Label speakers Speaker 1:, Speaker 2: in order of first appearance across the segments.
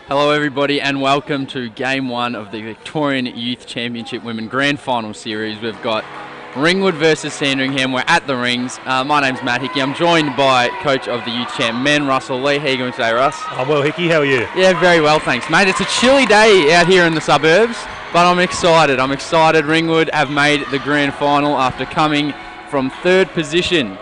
Speaker 1: Hello everybody and welcome to Game 1 of the Victorian Youth Championship Women Grand Final Series. We've got Ringwood versus Sandringham. We're at the rings. My name's Matt Hickey. I'm joined by coach of the Youth Champ Men, Russell Lee. How are you going today, Russ?
Speaker 2: I'm well, Hickey. How are you?
Speaker 1: Yeah, very well, thanks, mate. It's a chilly day out here in the suburbs, but I'm excited. Ringwood have made the Grand Final after coming from third position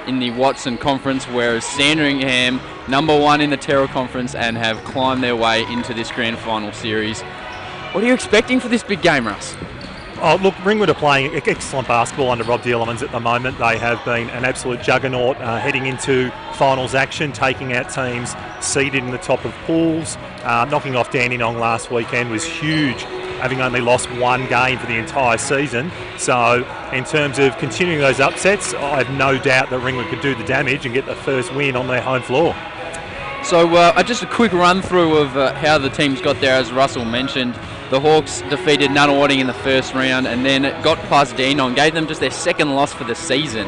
Speaker 1: in the Watson Conference, whereas Sandringham, number 1 in the Terror Conference, and have climbed their way into this Grand Final Series. What are you expecting for this big game, Russ?
Speaker 2: Oh, look, Ringwood are playing excellent basketball under Rob Dielemans at the moment. They have been an absolute juggernaut heading into finals action, taking out teams seeded in the top of pools. Knocking off Dandenong last weekend was huge, having only lost one game for the entire season. So in terms of continuing those upsets, I have no doubt that Ringwood could do the damage and get the first win on their home floor.
Speaker 1: So just a quick run through of how the teams got there. As Russell mentioned, the Hawks defeated Nunawading in the first round and then got past Dandenong, gave them just their second loss for the season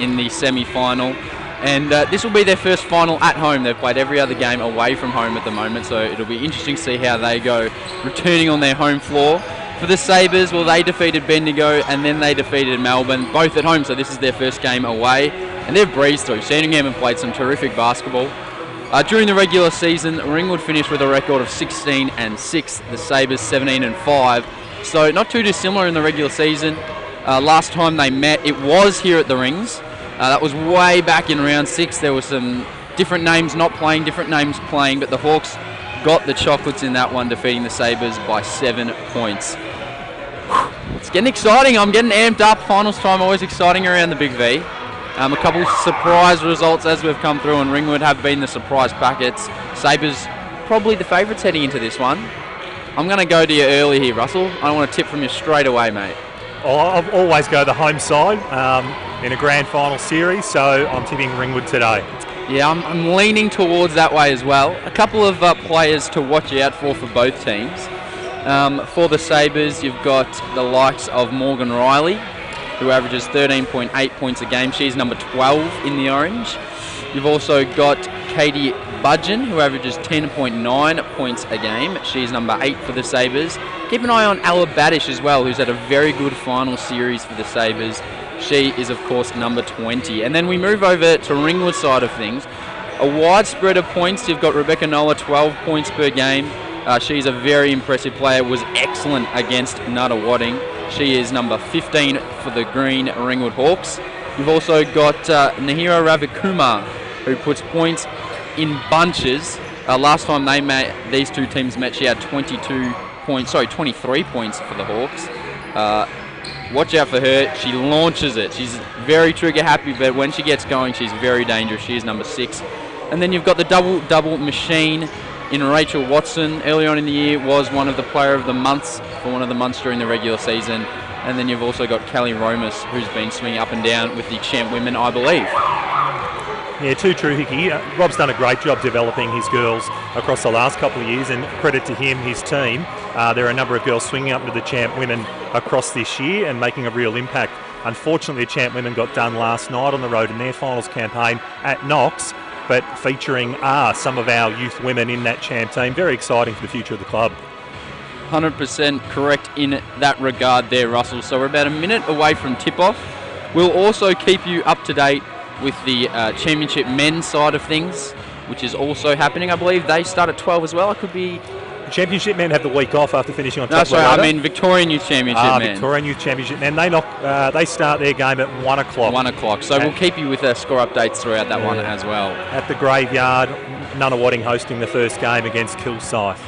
Speaker 1: in the semi-final. And this will be their first final at home. They've played every other game away from home at the moment, so it'll be interesting to see how they go returning on their home floor. For the Sabres, well, they defeated Bendigo and then they defeated Melbourne, both at home, so this is their first game away. And they've breezed through. Sandringham have played some terrific basketball. During the regular season, Ringwood finished with a record of 16-6, the Sabres 17-5. So not too dissimilar in the regular season. Last time they met, it was here at the rings. That was way back in round 6. There were some different names not playing, different names playing, but the Hawks got the chocolates in that one, defeating the Sabres by 7 points. It's getting exciting. I'm getting amped up. Finals time, always exciting around the BigV. A couple surprise results as we've come through, and Ringwood have been the surprise packets. Sabres probably the favourites heading into this one. I'm going to go to you early here, Russell. I want a tip from you straight away, mate.
Speaker 2: Well, I'll always go the home side in a grand final series, so I'm tipping Ringwood today.
Speaker 1: Yeah, I'm leaning towards that way as well. A couple of players to watch out for both teams. For the Sabres, you've got the likes of Morgan Riley, who averages 13.8 points a game. She's number 12 in the orange. You've also got Katie Budgeon, who averages 10.9 points a game. She's number 8 for the Sabres. Keep an eye on Ella Badish as well, who's had a very good final series for the Sabres. She is, of course, number 20. And then we move over to Ringwood side of things. A wide spread of points. You've got Rebecca Noah, 12 points per game. She's a very impressive player, was excellent against Nunawading. She is number 15 for the Green Ringwood Hawks. You've also got Nahira Ravikumar, who puts points in bunches. Last time these two teams met, she had 23 points for the Hawks. Watch out for her. She launches it. She's very trigger happy, but when she gets going, she's very dangerous. She is number 6. And then you've got the double machine in Rachel Watson. Early on in the year was one of the player of the months for one of the months during the regular season. And then you've also got Kelly Romas, who's been swinging up and down with the champ women, I believe.
Speaker 2: Yeah, too true, Hickey. Rob's done a great job developing his girls across the last couple of years, and credit to him, his team. There are a number of girls swinging up to the champ women across this year and making a real impact. Unfortunately, the champ women got done last night on the road in their finals campaign at Knox, but featuring some of our youth women in that champ team. Very exciting for the future of the club.
Speaker 1: 100% correct in that regard there, Russell. So we're about a minute away from tip-off. We'll also keep you up to date with the Championship men's side of things, which is also happening. I believe they start at 12 as well. I could be...
Speaker 2: Championship men have the week off after finishing on top.
Speaker 1: No, sorry, I mean Victorian Youth Championship men.
Speaker 2: Victorian Youth Championship men. They start their game at 1 o'clock.
Speaker 1: 1 o'clock. So we'll keep you with score updates throughout that one as well.
Speaker 2: At the Graveyard, Nunawading hosting the first game against Kilsyth.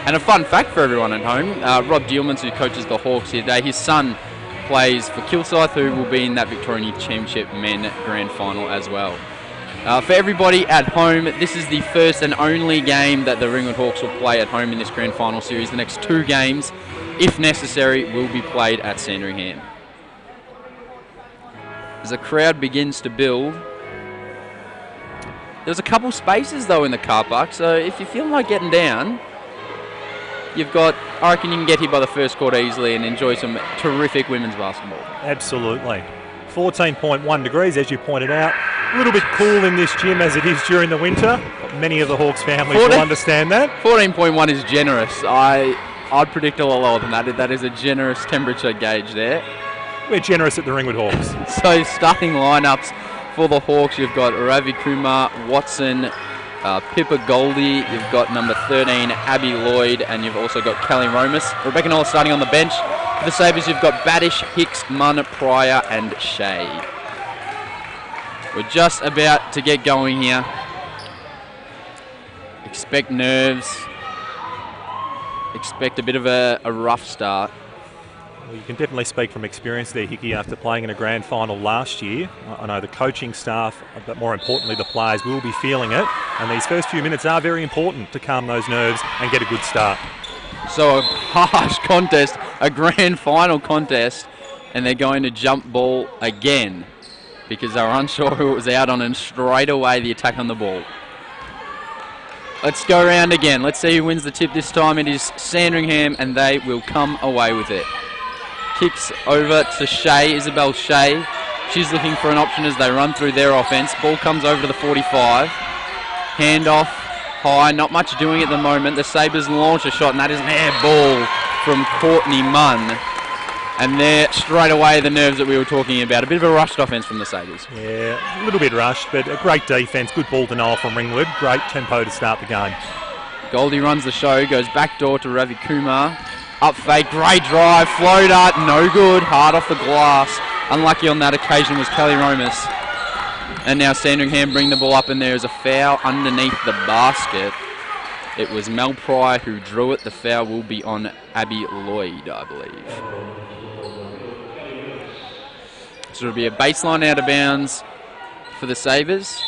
Speaker 1: And a fun fact for everyone at home, Rob Dielemans, who coaches the Hawks here today, his son plays for Kilsyth, who will be in that Victorian Youth Championship men grand final as well. For everybody at home, this is the first and only game that the Ringwood Hawks will play at home in this grand final series. The next 2 games, if necessary, will be played at Sandringham. As the crowd begins to build, there's a couple spaces though in the car park, so if you're feeling like getting down, I reckon you can get here by the first quarter easily and enjoy some terrific women's basketball.
Speaker 2: Absolutely. 14.1 degrees, as you pointed out. A little bit cool in this gym as it is during the winter. Many of the Hawks families will understand that.
Speaker 1: 14.1 is generous. I'd predict a lot lower than that. That is a generous temperature gauge there.
Speaker 2: We're generous at the Ringwood Hawks.
Speaker 1: So starting lineups for the Hawks, you've got Ravi Kumar, Watson, Pippa Goldie, you've got number 13, Abby Lloyd, and you've also got Kelly Romas. Rebecca Noll starting on the bench. For the Sabres, you've got Badish, Hicks, Munn, Pryor, and Shea. We're just about to get going here. Expect nerves. Expect a bit of a rough start.
Speaker 2: Well, you can definitely speak from experience there, Hickey, after playing in a grand final last year. I know the coaching staff, but more importantly the players, will be feeling it. And these first few minutes are very important to calm those nerves and get a good start.
Speaker 1: So a harsh contest, a grand final contest, and they're going to jump ball again because they were unsure who it was out on, and straight away the attack on the ball. Let's go around again. Let's see who wins the tip this time. It is Sandringham, and they will come away with it. Kicks over to Shea, Isabel Shea. She's looking for an option as they run through their offense. Ball comes over to the 45. Handoff high, not much doing at the moment. The Sabres launch a shot, and that is an air ball from Courtney Munn. And there, straight away, the nerves that we were talking about. A bit of a rushed offence from the Sabres.
Speaker 2: Yeah, a little bit rushed, but a great defence. Good ball denial from Ringwood. Great tempo to start the game.
Speaker 1: Goldie runs the show, goes back door to Ravi Kumar. Up fake, great drive, floater, no good, hard off the glass. Unlucky on that occasion was Kelly Romas. And now Sandringham bring the ball up, and there is a foul underneath the basket. It was Mel Pryor who drew it. The foul will be on Abby Lloyd, I believe. So it'll be a baseline out of bounds for the Sabres.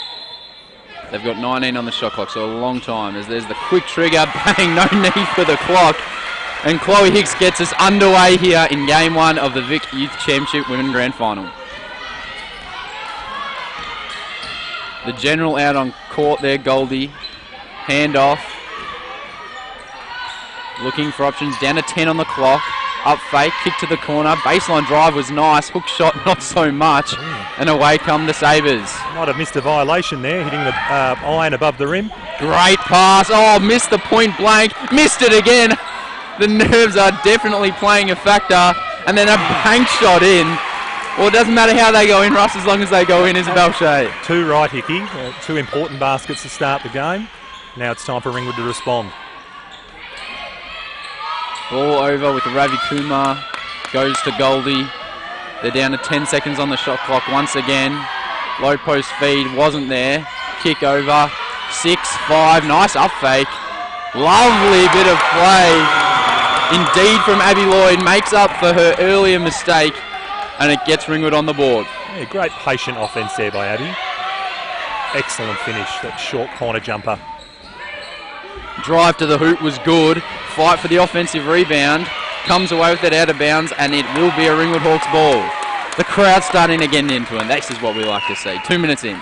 Speaker 1: They've got 19 on the shot clock, so a long time. As there's the quick trigger, bang, no need for the clock. And Chloe Hicks gets us underway here in Game 1 of the Vic Youth Championship Women Grand Final. The general out on court there, Goldie. Hand off. Looking for options, down to 10 on the clock. Up fake, kick to the corner. Baseline drive was nice. Hook shot, not so much. And away come the Sabres.
Speaker 2: Might have missed a violation there, hitting the iron above the rim.
Speaker 1: Great pass. Oh, missed the point blank. Missed it again. The nerves are definitely playing a factor. And then a bank shot in. Well, it doesn't matter how they go in, Russ, as long as they go in, Isabel Shea.
Speaker 2: Two right, Hickey. Two important baskets to start the game. Now it's time for Ringwood to respond.
Speaker 1: Ball over with Ravi Kumar. Goes to Goldie. They're down to 10 seconds on the shot clock once again. Low post feed wasn't there. Kick over. 6-5. Nice up fake. Lovely bit of play. Indeed from Abby Lloyd. Makes up for her earlier mistake. And it gets Ringwood on the board.
Speaker 2: Yeah, great patient offence there by Abby. Excellent finish. That short corner jumper.
Speaker 1: Drive to the hoop was good. Fight for the offensive rebound. Comes away with it out of bounds, and it will be a Ringwood Hawks ball. The crowd starting to get into it. This is what we like to see. 2 minutes in.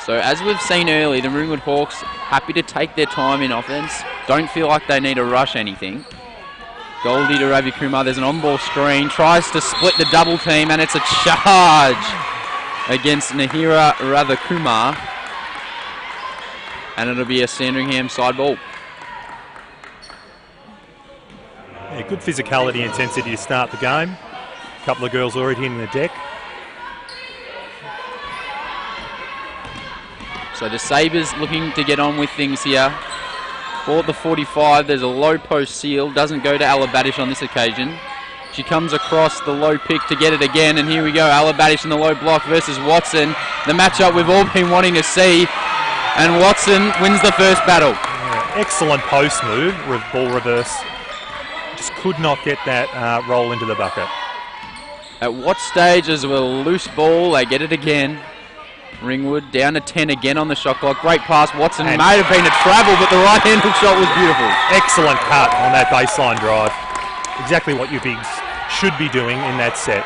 Speaker 1: So as we've seen early, the Ringwood Hawks happy to take their time in offense. Don't feel like they need to rush anything. Goldie to Ravi Kumar. There's an on-ball screen. Tries to split the double team, and it's a charge against Nahira Radhakumar. And it'll be a Sandringham side ball.
Speaker 2: Yeah, good physicality, intensity to start the game. A couple of girls already hitting the deck.
Speaker 1: So the Sabres looking to get on with things here. For the 45, there's a low post seal. Doesn't go to Alabadish on this occasion. She comes across the low pick to get it again, and here we go. Alabadish in the low block versus Watson. The matchup we've all been wanting to see. And Watson wins the first battle.
Speaker 2: Yeah, excellent post move, ball reverse. Just could not get that roll into the bucket.
Speaker 1: At what stage is a loose ball? They get it again. Ringwood down to 10 again on the shot clock. Great pass. Watson may have been a travel, but the right-hand hook shot was beautiful.
Speaker 2: Excellent cut on that baseline drive. Exactly what your bigs should be doing in that set.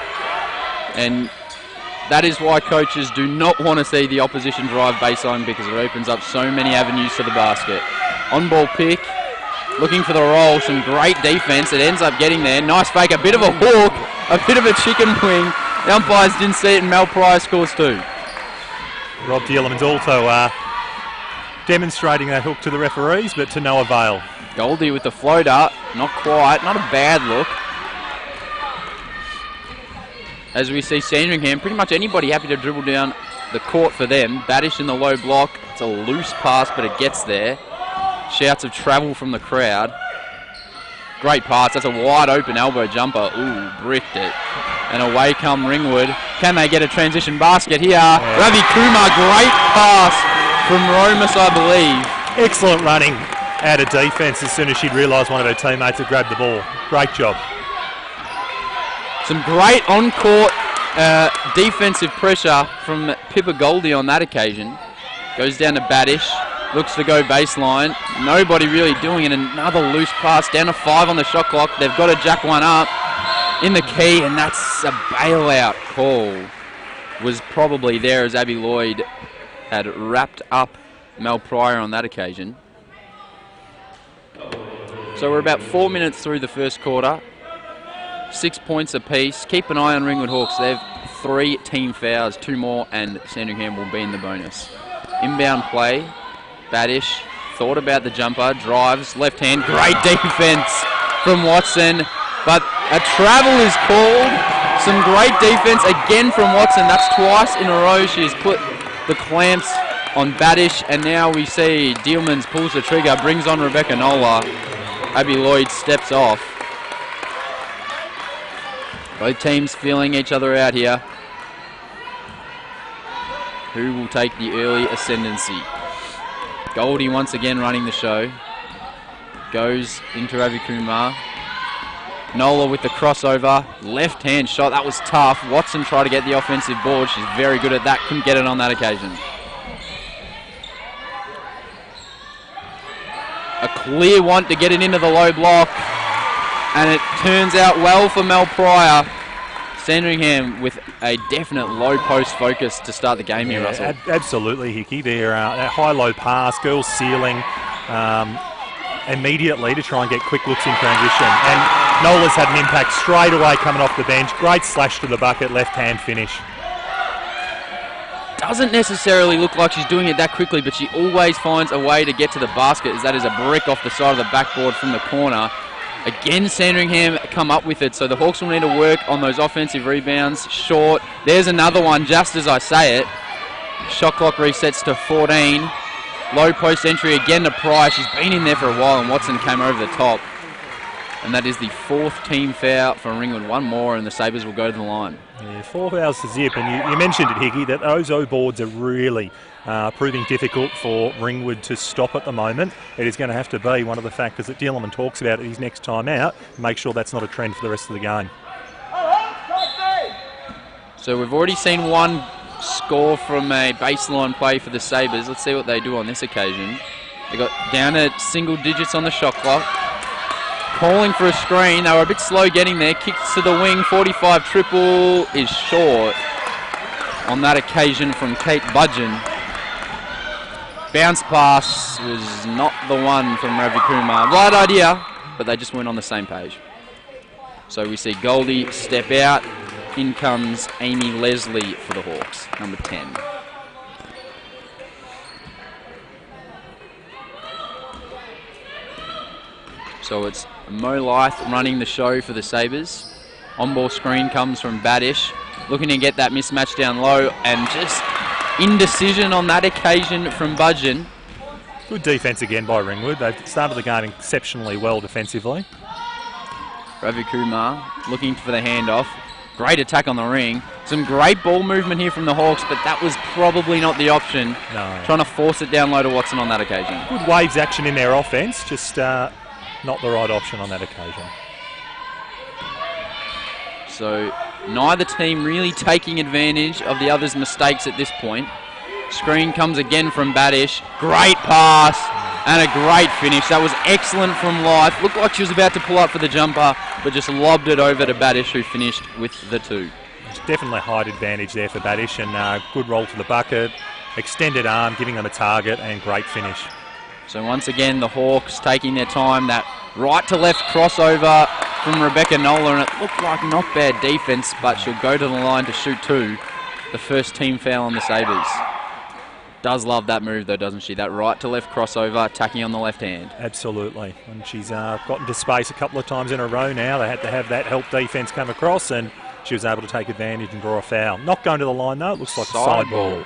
Speaker 1: And that is why coaches do not want to see the opposition drive baseline, because it opens up so many avenues to the basket. On-ball pick, looking for the roll, some great defense. It ends up getting there. Nice fake, a bit of a hook, a bit of a chicken wing, The umpires didn't see it, and Mel Pryor scores 2.
Speaker 2: Rob Dearleman's also demonstrating that hook to the referees, but to no avail.
Speaker 1: Goldie with the floater, not quite, not a bad look. As we see Sandringham, pretty much anybody happy to dribble down the court for them. Badish in the low block. It's a loose pass, but it gets there. Shouts of travel from the crowd. Great pass. That's a wide open elbow jumper. Ooh, bricked it. And away come Ringwood. Can they get a transition basket here? Yeah. Ravi Kumar, great pass from Romus, I believe.
Speaker 2: Excellent running out of defence as soon as she'd realised one of her teammates had grabbed the ball. Great job.
Speaker 1: Some great on-court defensive pressure from Pippa Goldie on that occasion. Goes down to Badish. Looks to go baseline. Nobody really doing it. Another loose pass down to 5 on the shot clock. They've got to jack one up in the key, and that's a bailout call. Was probably there as Abby Lloyd had wrapped up Mel Pryor on that occasion. So we're about 4 minutes through the first quarter. 6 points apiece. Keep an eye on Ringwood Hawks. They have 3 team fouls, 2 more, and Sandringham will be in the bonus. Inbound play. Badish thought about the jumper, drives, left hand, great defense from Watson, but a travel is called. Some great defense again from Watson. That's twice in a row she has put the clamps on Badish, and now we see Dealmans pulls the trigger, brings on Rebecca Nola. Abby Lloyd steps off. Both teams feeling each other out here. Who will take the early ascendancy? Goldie once again running the show. Goes into Ravi Kumar. Nola with the crossover. Left hand shot. That was tough. Watson tried to get the offensive board. She's very good at that. Couldn't get it on that occasion. A clear want to get it into the low block. And it turns out well for Mel Pryor. Sandringham with a definite low post focus to start the game here, Russell.
Speaker 2: Absolutely, Hickey. They're that high-low pass, girls sealing immediately to try and get quick looks in transition. And Nola's had an impact straight away coming off the bench. Great slash to the bucket, left-hand finish.
Speaker 1: Doesn't necessarily look like she's doing it that quickly, but she always finds a way to get to the basket, as that is a brick off the side of the backboard from the corner. Again, Sandringham come up with it, so the Hawks will need to work on those offensive rebounds. Short. There's another one, just as I say it. Shot clock resets to 14. Low post entry again to Pryor. She's been in there for a while, and Watson came over the top. And that is the 4th team foul for Ringwood. One more, and the Sabres will go to the line.
Speaker 2: Yeah, 4 fouls to zip, and you mentioned it, Hickey, that those O-boards are really proving difficult for Ringwood to stop at the moment. It is going to have to be one of the factors that Dearleman talks about his next time out. Make sure that's not a trend for the rest of the game.
Speaker 1: So we've already seen one score from a baseline play for the Sabres. Let's see what they do on this occasion. They got down at single digits on the shot clock. Calling for a screen. They were a bit slow getting there. Kicks to the wing. 45 triple is short on that occasion from Kate Budgeon. Bounce pass was not the one from Ravi Kumar. Right idea, but they just weren't on the same page. So we see Goldie step out. In comes Amy Leslie for the Hawks, number 10. So it's Mo Lyth running the show for the Sabres. On-ball screen comes from Badish. Looking to get that mismatch down low, and just indecision on that occasion from Budgeon.
Speaker 2: Good defence again by Ringwood. They've started the game exceptionally well defensively.
Speaker 1: Ravi Kumar looking for the handoff. Great attack on the ring. Some great ball movement here from the Hawks, but that was probably not the option.
Speaker 2: No.
Speaker 1: Trying to force it down low to Watson on that occasion.
Speaker 2: Good waves action in their offence, just not the right option on that occasion.
Speaker 1: So neither team really taking advantage of the other's mistakes at this point. Screen comes again from Badish. Great pass and a great finish. That was excellent from Lyth. Looked like she was about to pull up for the jumper, but just lobbed it over to Badish, who finished with the 2.
Speaker 2: It's definitely a height advantage there for Badish, and good roll to the bucket, extended arm, giving them a target, and great finish.
Speaker 1: So once again, the Hawks taking their time. That right to left crossover from Rebecca Nola, and it looked like not bad defense, but she'll go to the line to shoot two. The first team foul on the Sabres. Does love that move though, doesn't she? That right to left crossover, attacking on the left hand.
Speaker 2: Absolutely. And she's gotten to space a couple of times in a row now. They had to have that help defence come across, and she was able to take advantage and draw a foul. Not going to the line though, it looks like a side ball.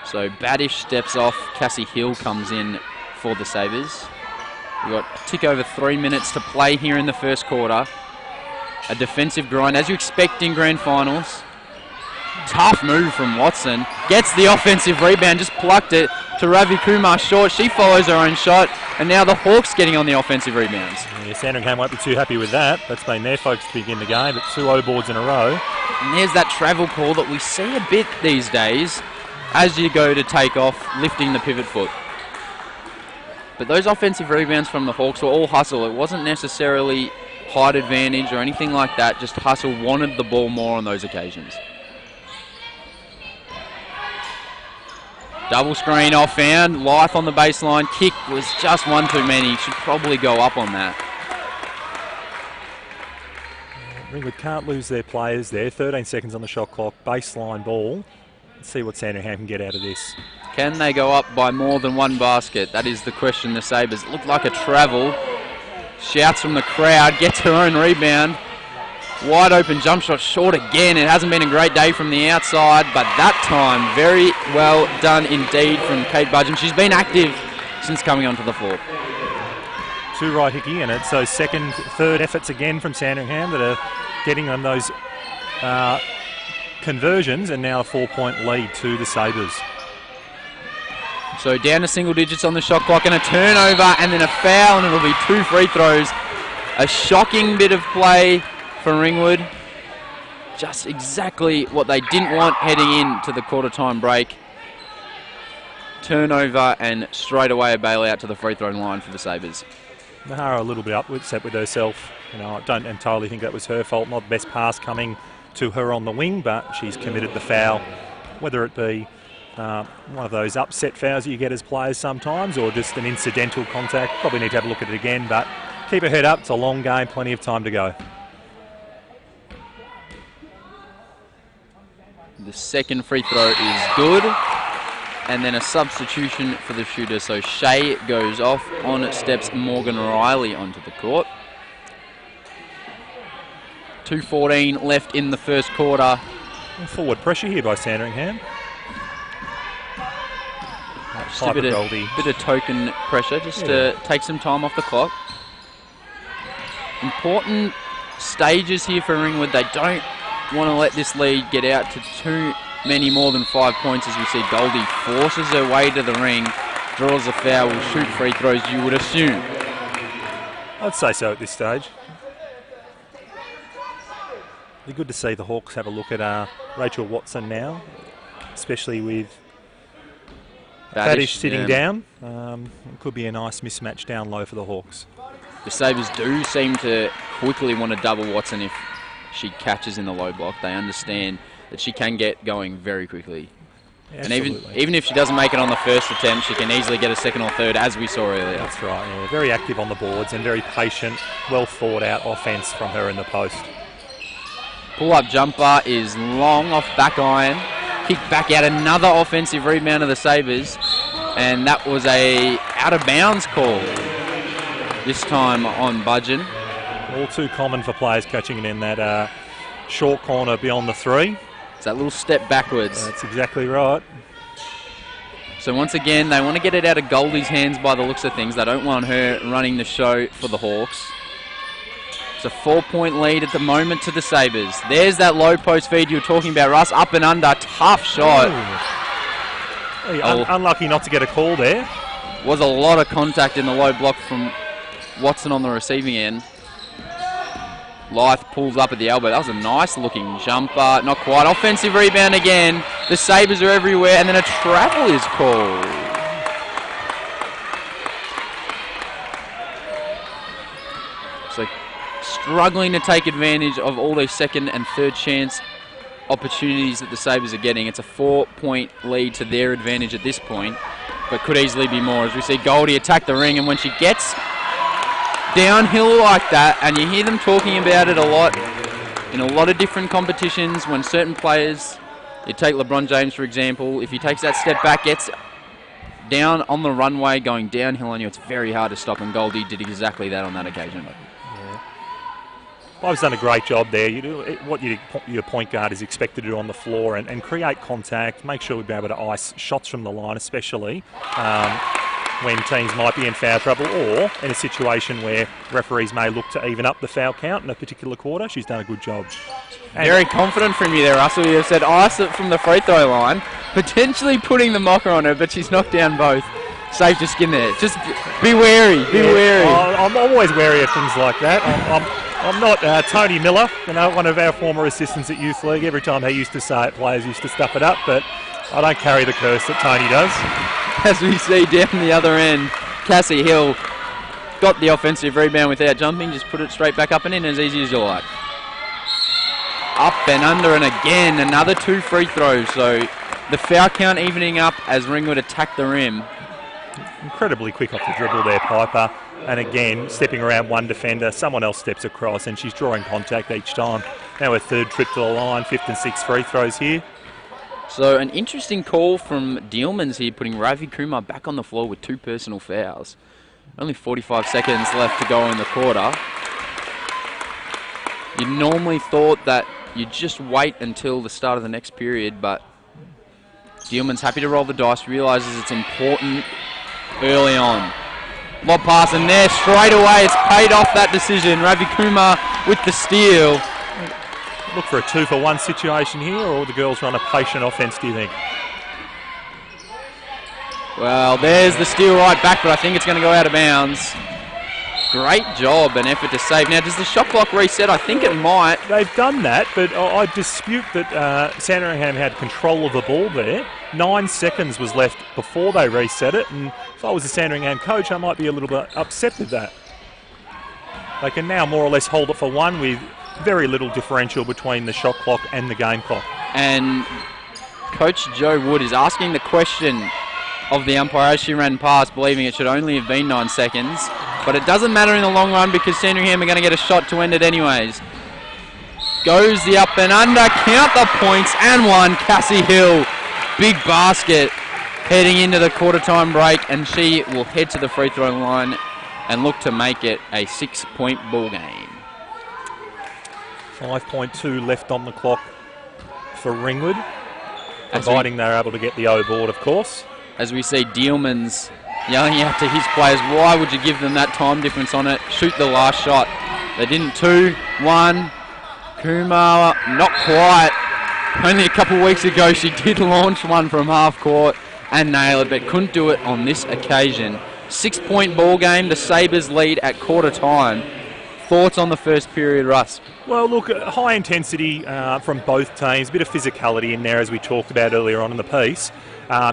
Speaker 1: So Badish steps off, Cassie Hill comes in for the Sabres. We've got a tick over 3 minutes to play here in the first quarter. A defensive grind, as you expect in grand finals. Tough move from Watson. Gets the offensive rebound, just plucked it to Ravi Kumar short. She follows her own shot, and now the Hawks getting on the offensive rebounds.
Speaker 2: Yeah, Sandringham won't be too happy with that. That's been their focus to begin the game, but 2 O boards in a row.
Speaker 1: And there's that travel call that we see a bit these days as you go to take off, lifting the pivot foot. But those offensive rebounds from the Hawks were all hustle. It wasn't necessarily height advantage or anything like that, just hustle, wanted the ball more on those occasions. Double screen off found, Life on the baseline, kick was just one too many, should probably go up on that.
Speaker 2: Ringwood can't lose their players there, 13 seconds on the shot clock, baseline ball. Let's see what Sandringham can get out of this.
Speaker 1: Can they go up by more than one basket? That is the question. The Sabres look like a travel. Shouts from the crowd, gets her own rebound. Wide open jump shot, short again. It hasn't been a great day from the outside, but that time very well done indeed from Kate Budgeon. She's been active since coming onto the floor.
Speaker 2: 2 right, Hickey, and it's those second, third efforts again from Sandringham that are getting on those conversions, and now a 4-point lead to the Sabres.
Speaker 1: So down to single digits on the shot clock, and a turnover and then a foul, and it'll be 2 free throws. A shocking bit of play for Ringwood. Just exactly what they didn't want heading into the quarter time break. Turnover and straight away a bailout to the free throw line for the Sabres.
Speaker 2: Nahara a little bit upset with herself. You know, I don't entirely think that was her fault. Not the best pass coming to her on the wing, but she's committed the foul. Whether it be one of those upset fouls that you get as players sometimes, or just an incidental contact, probably need to have a look at it again, but keep her head up. It's a long game, plenty of time to go.
Speaker 1: The second free throw is good, and then a substitution for the shooter. So Shea goes off, on steps Morgan Riley onto the court. 2:14 left in the first quarter.
Speaker 2: Forward pressure here by Sandringham.
Speaker 1: Just a bit of token pressure, just to take some time off the clock. Important stages here for Ringwood. They don't want to let this lead get out to too many more than 5 points, as we see Goldie forces her way to the ring, draws a foul, will shoot free throws, you would assume.
Speaker 2: I'd say so at this stage. Be good to see the Hawks have a look at Rachel Watson now, especially with Badish sitting down. It could be a nice mismatch down low for the Hawks.
Speaker 1: The Sabres do seem to quickly want to double Watson if she catches in the low block. They understand that she can get going very quickly.
Speaker 2: Absolutely.
Speaker 1: And even if she doesn't make it on the first attempt, she can easily get a second or third, as we saw earlier.
Speaker 2: That's right, yeah. Very active on the boards and very patient, well thought out offence from her in the post.
Speaker 1: Pull-up jumper is long off back iron. Kick back out, another offensive rebound of the Sabres. And that was a out-of-bounds call. This time on Budgeon.
Speaker 2: All too common for players catching it in that short corner beyond the 3.
Speaker 1: It's that little step backwards.
Speaker 2: That's exactly right.
Speaker 1: So once again, they want to get it out of Goldie's hands by the looks of things. They don't want her running the show for the Hawks. It's a 4-point lead at the moment to the Sabres. There's that low post feed you were talking about, Russ. Up and under, tough shot.
Speaker 2: Unlucky not to get a call there.
Speaker 1: Was a lot of contact in the low block from Watson on the receiving end. Life pulls up at the elbow. That was a nice looking jumper. Not quite. Offensive rebound again. The Sabres are everywhere, and then a travel is called. So struggling to take advantage of all those second and third chance opportunities that the Sabres are getting. It's a 4-point lead to their advantage at this point, but could easily be more. As we see Goldie attack the ring, and when she gets downhill like that, and you hear them talking about it a lot in a lot of different competitions when certain players, you take LeBron James for example, if he takes that step back, gets down on the runway going downhill on you, it's very hard to stop, and Goldie did exactly that on that occasion.
Speaker 2: Yeah. Bob's done a great job there. You do what your point guard is expected to do on the floor and create contact, make sure we'll be able to ice shots from the line, especially when teams might be in foul trouble or in a situation where referees may look to even up the foul count in a particular quarter. She's done a good job.
Speaker 1: Very confident from you there, Russell. You have said ice it from the free throw line, potentially putting the mocker on her, but she's knocked down both. Safe to skin there. Just be wary, be wary.
Speaker 2: I'm always wary of things like that. I'm not Tony Miller, one of our former assistants at Youth League. Every time he used to say it, players used to stuff it up, but I don't carry the curse that Tony does.
Speaker 1: As we see down the other end, Cassie Hill got the offensive rebound without jumping, just put it straight back up and in as easy as you like. Up and under, and again, another 2 free throws. So the foul count evening up as Ringwood attack the rim.
Speaker 2: Incredibly quick off the dribble there, Piper. And again, stepping around one defender, someone else steps across, and she's drawing contact each time. Now her 3rd trip to the line, 5th and 6th free throws here.
Speaker 1: So an interesting call from Dealmans here, putting Ravi Kumar back on the floor with 2 personal fouls. Only 45 seconds left to go in the quarter. You normally thought that you'd just wait until the start of the next period, but Dealman's happy to roll the dice, realises it's important early on. Lob pass, and there straight away it's paid off that decision. Ravi Kumar with the steal.
Speaker 2: Look for a 2-for-1 situation here, or the girls run a patient offence, do you think?
Speaker 1: Well, there's the steal right back, but I think it's going to go out of bounds. Great job and effort to save. Now, does the shot clock reset? I think it might.
Speaker 2: They've done that, but I dispute that Sandringham had control of the ball there. 9 seconds was left before they reset it, and if I was a Sandringham coach, I might be a little bit upset with that. They can now more or less hold it for 1 with very little differential between the shot clock and the game clock.
Speaker 1: And Coach Joe Wood is asking the question of the umpire as she ran past, believing it should only have been 9 seconds. But it doesn't matter in the long run because Sandringham are going to get a shot to end it anyways. Goes the up and under, count the points, and 1. Cassie Hill, big basket heading into the quarter time break, and she will head to the free throw line and look to make it a 6-point ball game.
Speaker 2: 5.2 left on the clock for Ringwood, providing they're able to get the O board, of course.
Speaker 1: As we see Dealmans yelling out to his players, why would you give them that time difference on it? Shoot the last shot. They didn't. 2, 1. Kumar, not quite. Only a couple weeks ago she did launch one from half court and nail it, but couldn't do it on this occasion. 6-point ball game. The Sabres lead at quarter time. Thoughts on the first period, Russ?
Speaker 2: Well, look, high intensity from both teams. A bit of physicality in there, as we talked about earlier on in the piece.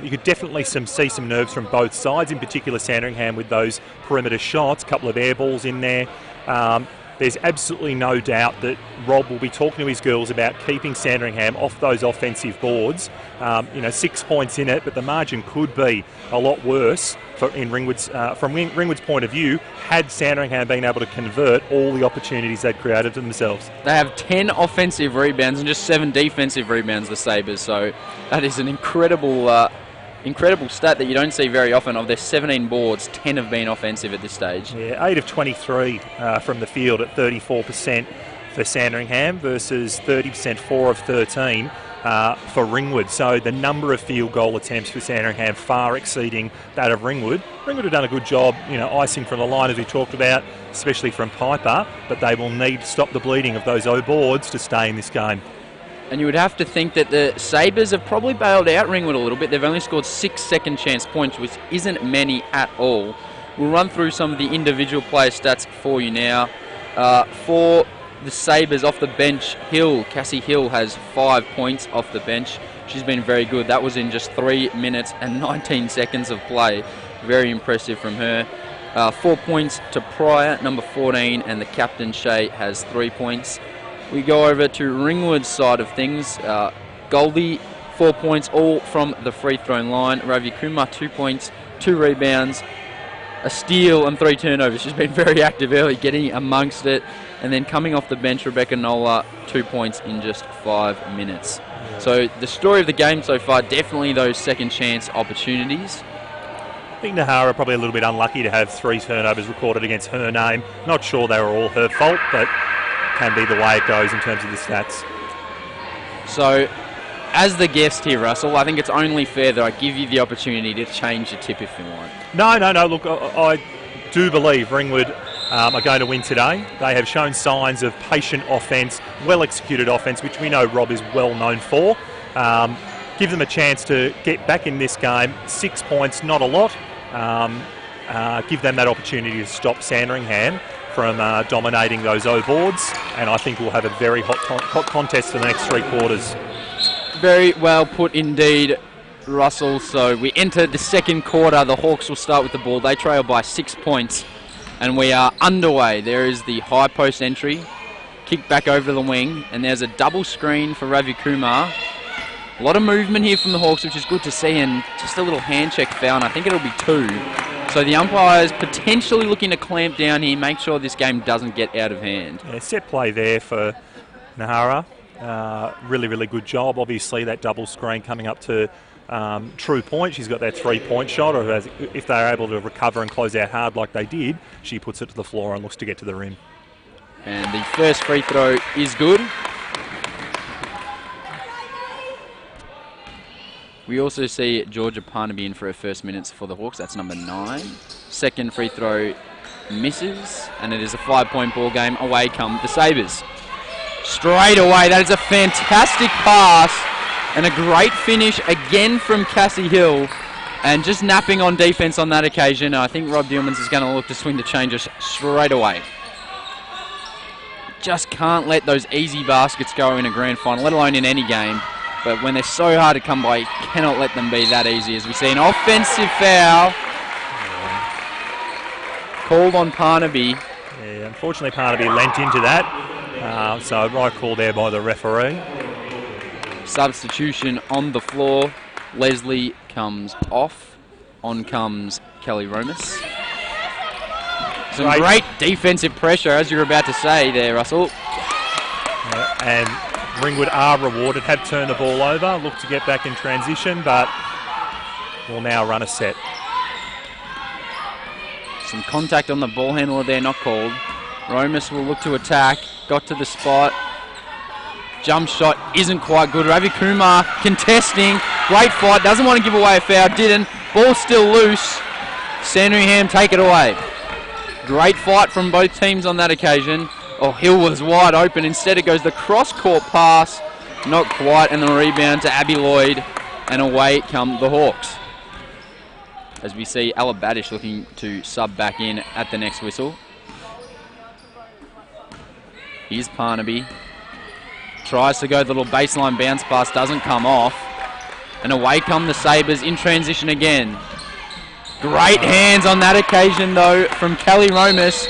Speaker 2: You could definitely see some nerves from both sides, in particular Sandringham with those perimeter shots, a couple of air balls in there. There's absolutely no doubt that Rob will be talking to his girls about keeping Sandringham off those offensive boards. 6 points in it, but the margin could be a lot worse from Ringwood's point of view had Sandringham been able to convert all the opportunities they'd created for themselves.
Speaker 1: They have 10 offensive rebounds and just 7 defensive rebounds, the Sabres, so that is an incredible stat that you don't see very often. Of their 17 boards, 10 have been offensive at this stage.
Speaker 2: Yeah, 8 of 23 from the field at 34% for Sandringham versus 30%, 4 of 13 for Ringwood. So the number of field goal attempts for Sandringham far exceeding that of Ringwood. Ringwood have done a good job, icing from the line as we talked about, especially from Piper, but they will need to stop the bleeding of those O boards to stay in this game.
Speaker 1: And you would have to think that the Sabres have probably bailed out Ringwood a little bit. They've only scored 6 second chance points, which isn't many at all. We'll run through some of the individual player stats for you now. For the Sabres off the bench, Cassie Hill has 5 points off the bench. She's been very good. That was in just 3 minutes and 19 seconds of play. Very impressive from her. 4 points to Pryor, number 14, and the captain, Shea, has 3 points. We go over to Ringwood's side of things. Goldie, 4 points, all from the free throw line. Ravi Kumar, 2 points, 2 rebounds. a steal and 3 turnovers. She's been very active early, getting amongst it. And then coming off the bench, Rebecca Nola, 2 points in just 5 minutes. So the story of the game so far, definitely those second chance opportunities.
Speaker 2: I think Nahara probably a little bit unlucky to have 3 turnovers recorded against her name. Not sure they were all her fault, but can be the way it goes in terms of the stats.
Speaker 1: So, as the guest here, Russell, I think it's only fair that I give you the opportunity to change your tip if you want.
Speaker 2: No. Look, I do believe Ringwood are going to win today. They have shown signs of patient offence, well-executed offence, which we know Rob is well known for. Give them a chance to get back in this game. 6 points, not a lot. Give them that opportunity to stop Sandringham from dominating those O boards, and I think we'll have a very hot contest for the next 3 quarters.
Speaker 1: Very well put indeed, Russell. So we enter the second quarter. The Hawks will start with the ball. They trail by 6 points, and we are underway. There is the high post entry, kick back over the wing, and there's a double screen for Ravi Kumar. A lot of movement here from the Hawks, which is good to see, and just a little hand check foul, and I think it'll be 2. So the umpire's potentially looking to clamp down here, make sure this game doesn't get out of hand.
Speaker 2: Yeah, set play there for Nahara. Really, really good job. Obviously, that double screen coming up to true point. She's got that 3-point shot, or if they're able to recover and close out hard like they did, she puts it to the floor and looks to get to the rim.
Speaker 1: And the first free throw is good. We also see Georgia Parnaby in for her first minutes for the Hawks. That's number 9. Second free throw misses, and it is a 5-point ball game. Away come the Sabres. Straight away, that is a fantastic pass and a great finish again from Cassie Hill, and just napping on defense on that occasion. I think Rob Dillmans is going to look to swing the changes straight away. Just can't let those easy baskets go in a grand final, let alone in any game. But when they're so hard to come by, you cannot let them be that easy. As we see an offensive foul called on Parnaby.
Speaker 2: Yeah, unfortunately Parnaby lent into that. So right call there by the referee.
Speaker 1: Substitution on the floor. Leslie comes off. On comes Kelly Romas. Some great defensive pressure, as you're about to say there, Russell.
Speaker 2: Yeah, and Ringwood are rewarded, have turned the ball over, look to get back in transition, but will now run a set.
Speaker 1: Some contact on the ball handler there, not called. Romas will look to attack, got to the spot. Jump shot isn't quite good. Ravi Kumar contesting, great fight, doesn't want to give away a foul, didn't. Ball still loose. Sandringham take it away. Great fight from both teams on that occasion. Oh, Hill was wide open. Instead it goes the cross-court pass. Not quite. And the rebound to Abby Lloyd. And away come the Hawks. As we see Alabadish looking to sub back in at the next whistle. Here's Parnaby. Tries to go the little baseline bounce pass. Doesn't come off. And away come the Sabres in transition again. Great hands on that occasion though from Kelly Romas.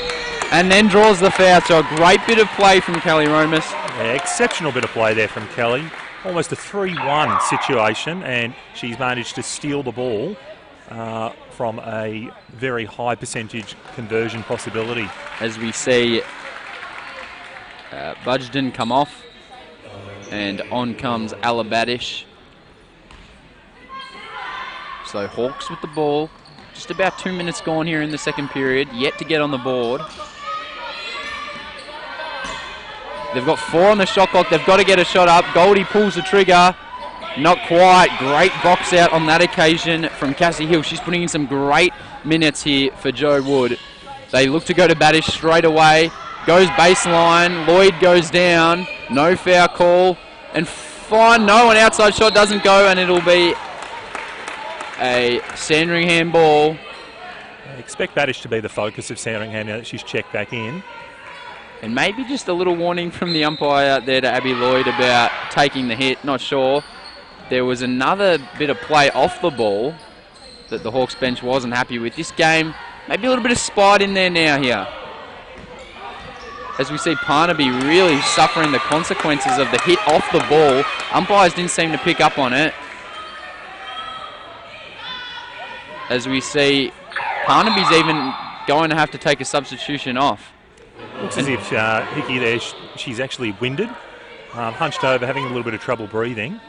Speaker 1: And then draws the foul. So a great bit of play from Kelly Romas.
Speaker 2: Yeah, exceptional bit of play there from Kelly. Almost a 3-1 situation, and she's managed to steal the ball from a very high percentage conversion possibility.
Speaker 1: As we see Budgeton come off, and on comes Alabadish. So Hawks with the ball. Just about 2 minutes gone here in the second period. Yet to get on the board. They've got 4 on the shot clock. They've got to get a shot up. Goldie pulls the trigger. Not quite. Great box out on that occasion from Cassie Hill. She's putting in some great minutes here for Joe Wood. They look to go to Badish straight away. Goes baseline. Lloyd goes down. No foul call. And fine. No, an outside shot doesn't go, and it'll be a Sandringham ball.
Speaker 2: I expect Badish to be the focus of Sandringham now that she's checked back in.
Speaker 1: And maybe just a little warning from the umpire out there to Abby Lloyd about taking the hit. Not sure. There was another bit of play off the ball that the Hawks bench wasn't happy with. This game, maybe a little bit of spite in there now here. As we see Parnaby really suffering the consequences of the hit off the ball. Umpires didn't seem to pick up on it. As we see Parnaby's even going to have to take a substitution off.
Speaker 2: Looks as if Hickey there, she's actually winded, hunched over, having a little bit of trouble breathing.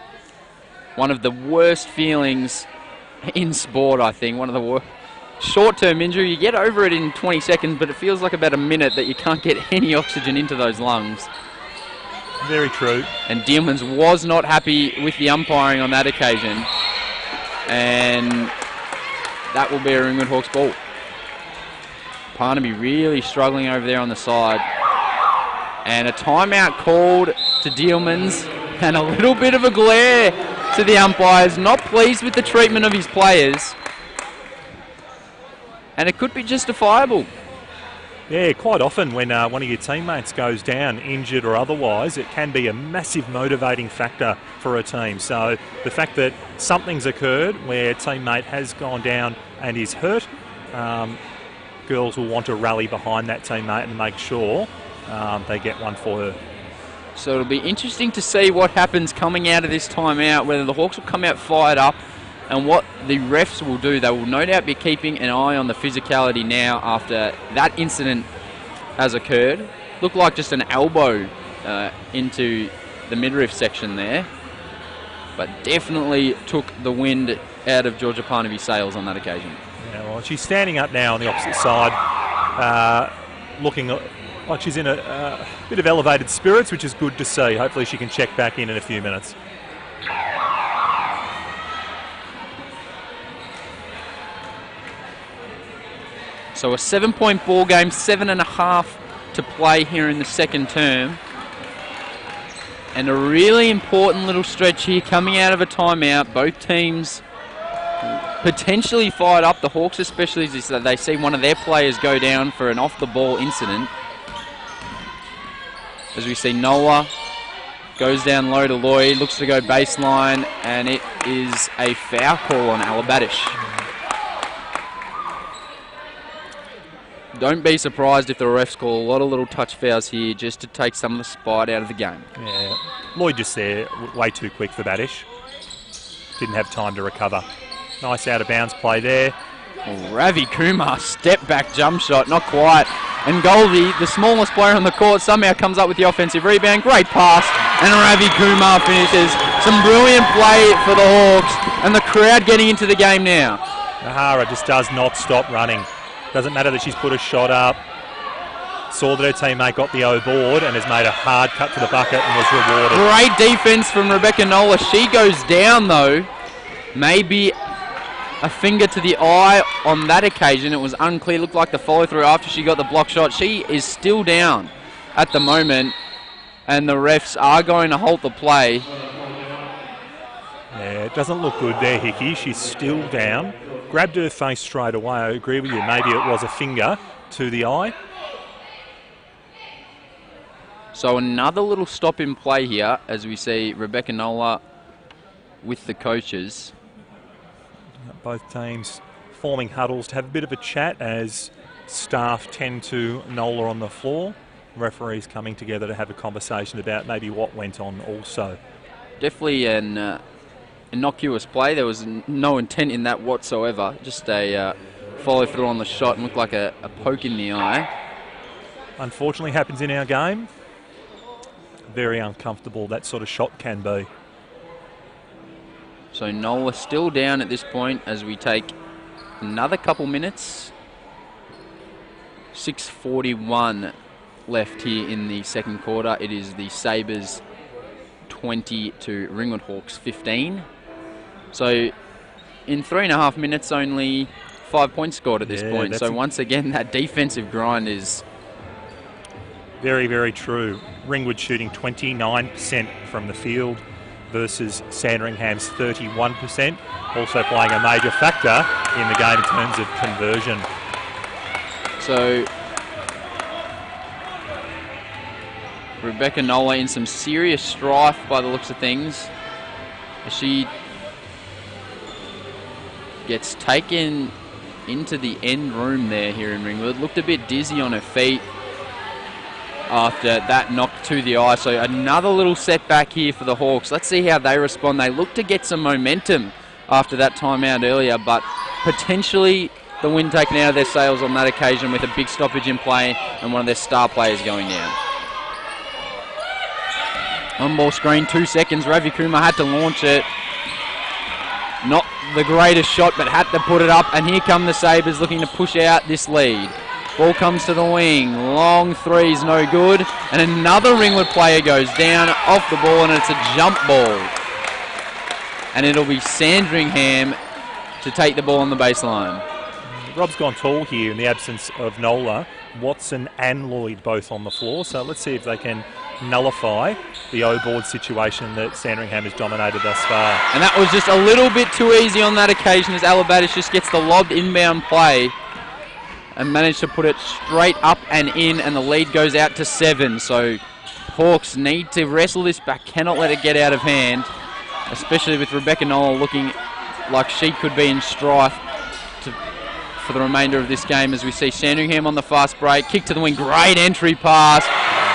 Speaker 1: One of the worst feelings in sport, I think. One of the worst. Short-term injury, you get over it in 20 seconds, but it feels like about a minute that you can't get any oxygen into those lungs.
Speaker 2: Very true.
Speaker 1: And Dealmans was not happy with the umpiring on that occasion. And that will be a Ringwood Hawks ball. Parnaby really struggling over there on the side. And a timeout called to Dealmans. And a little bit of a glare to the umpires. Not pleased with the treatment of his players. And it could be justifiable.
Speaker 2: Yeah, quite often when one of your teammates goes down, injured or otherwise, it can be a massive motivating factor for a team. So the fact that something's occurred where a teammate has gone down and is hurt, girls will want to rally behind that teammate and make sure they get one for her.
Speaker 1: So it'll be interesting to see what happens coming out of this timeout, whether the Hawks will come out fired up and what the refs will do. They will no doubt be keeping an eye on the physicality now after that incident has occurred. Looked like just an elbow into the midriff section there, but definitely took the wind out of Georgia Parnaby's sails on that occasion.
Speaker 2: Yeah, well, she's standing up now on the opposite side, looking like she's in a bit of elevated spirits, which is good to see. Hopefully she can check back in a few minutes.
Speaker 1: So a 7-point ball game, 7.5 to play here in the second term. And a really important little stretch here coming out of a timeout. Both teams potentially fired up. The Hawks especially, as they see one of their players go down for an off-the-ball incident. As we see Nola goes down low to Lloyd, looks to go baseline, and it is a foul call on Alabadish. Don't be surprised if the refs call a lot of little touch fouls here just to take some of the spite out of the game.
Speaker 2: Yeah, Lloyd just there, way too quick for Badish. Didn't have time to recover. Nice out-of-bounds play there.
Speaker 1: Ravi Kumar, step-back jump shot, not quite. And Goldie, the smallest player on the court, somehow comes up with the offensive rebound. Great pass, and Ravi Kumar finishes. Some brilliant play for the Hawks, and the crowd getting into the game now.
Speaker 2: Nahara just does not stop running. Doesn't matter that she's put a shot up. Saw that her teammate got the O board and has made a hard cut to the bucket and was rewarded.
Speaker 1: Great defense from Rebecca Nola. She goes down though. Maybe a finger to the eye on that occasion. It was unclear. Looked like the follow through after she got the block shot. She is still down at the moment, and the refs are going to halt the play.
Speaker 2: Yeah, it doesn't look good there, Hickey. She's still down. Grabbed her face straight away. I agree with you. Maybe it was a finger to the eye.
Speaker 1: So another little stop in play here as we see Rebecca Nola with the coaches.
Speaker 2: Both teams forming huddles to have a bit of a chat as staff tend to Nola on the floor. Referees coming together to have a conversation about maybe what went on also.
Speaker 1: Definitely an innocuous play. There was no intent in that whatsoever. Just a follow through on the shot and looked like a poke in the eye.
Speaker 2: Unfortunately happens in our game. Very uncomfortable that sort of shot can be.
Speaker 1: So Nola still down at this point as we take another couple minutes. 6:41 left here in the second quarter. It is the Sabres 20 to Ringwood Hawks 15. So in 3.5 minutes, only 5 points scored at this point. So once again, that defensive grind is
Speaker 2: very, very true. Ringwood shooting 29% from the field versus Sandringham's 31%. Also playing a major factor in the game in terms of conversion.
Speaker 1: So Rebecca Nola in some serious strife by the looks of things. She gets taken into the end room there here in Ringwood. Looked a bit dizzy on her feet after that knock to the eye. So another little setback here for the Hawks. Let's see how they respond. They look to get some momentum after that timeout earlier, but potentially the wind taken out of their sails on that occasion with a big stoppage in play and one of their star players going down. On ball screen, 2 seconds. Ravi Kumar had to launch it. Not the greatest shot, but had to put it up. And here come the Sabres looking to push out this lead. Ball comes to the wing. Long three's no good. And another Ringwood player goes down off the ball, and it's a jump ball. And it'll be Sandringham to take the ball on the baseline.
Speaker 2: Rob's gone tall here in the absence of Nola. Watson and Lloyd both on the floor. So let's see if they can nullify the O-board situation that Sandringham has dominated thus far.
Speaker 1: And that was just a little bit too easy on that occasion as Alabatis just gets the lobbed inbound play and managed to put it straight up and in, and the lead goes out to 7. So Hawks need to wrestle this back, cannot let it get out of hand, especially with Rebecca Nola looking like she could be in strife for the remainder of this game, as we see Sandringham on the fast break. Kick to the wing, great entry pass,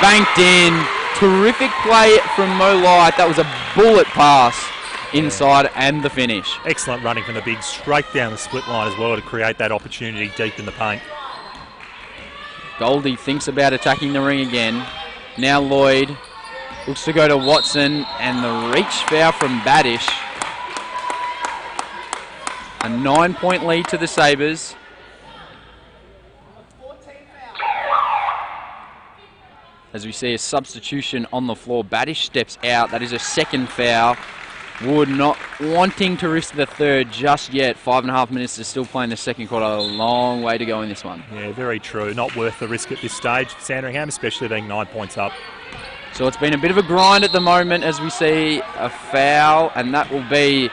Speaker 1: banked in. Terrific play from Mo Light. That was a bullet pass inside and the finish.
Speaker 2: Excellent running from the big, straight down the split line as well to create that opportunity deep in the paint.
Speaker 1: Goldie thinks about attacking the ring again. Now Lloyd looks to go to Watson, and the reach foul from Badish. A 9-point lead to the Sabres. As we see a substitution on the floor, Badish steps out. That is a second foul. Wood not wanting to risk the third just yet. 5.5 minutes to still playing the second quarter. A long way to go in this one.
Speaker 2: Yeah, very true. Not worth the risk at this stage, Sandringham, especially being 9 points up.
Speaker 1: So it's been a bit of a grind at the moment as we see a foul, and that will be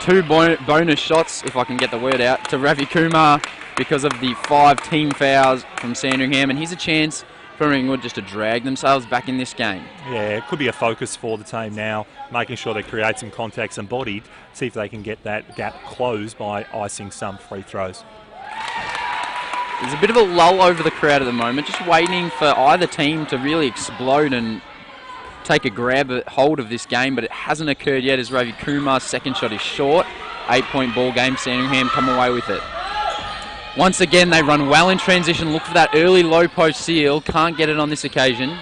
Speaker 1: 2 bonus shots, if I can get the word out, to Ravi Kumar because of the 5 team fouls from Sandringham. And here's a chance for Ringwood just to drag themselves back in this game.
Speaker 2: Yeah, it could be a focus for the team now, making sure they create some contacts and bodied, see if they can get that gap closed by icing some free throws.
Speaker 1: There's a bit of a lull over the crowd at the moment, just waiting for either team to really explode and take a hold of this game, but it hasn't occurred yet as Ravi Kumar's second shot is short. 8-point ball game, Sandringham come away with it. Once again, they run well in transition, look for that early low post seal, can't get it on this occasion.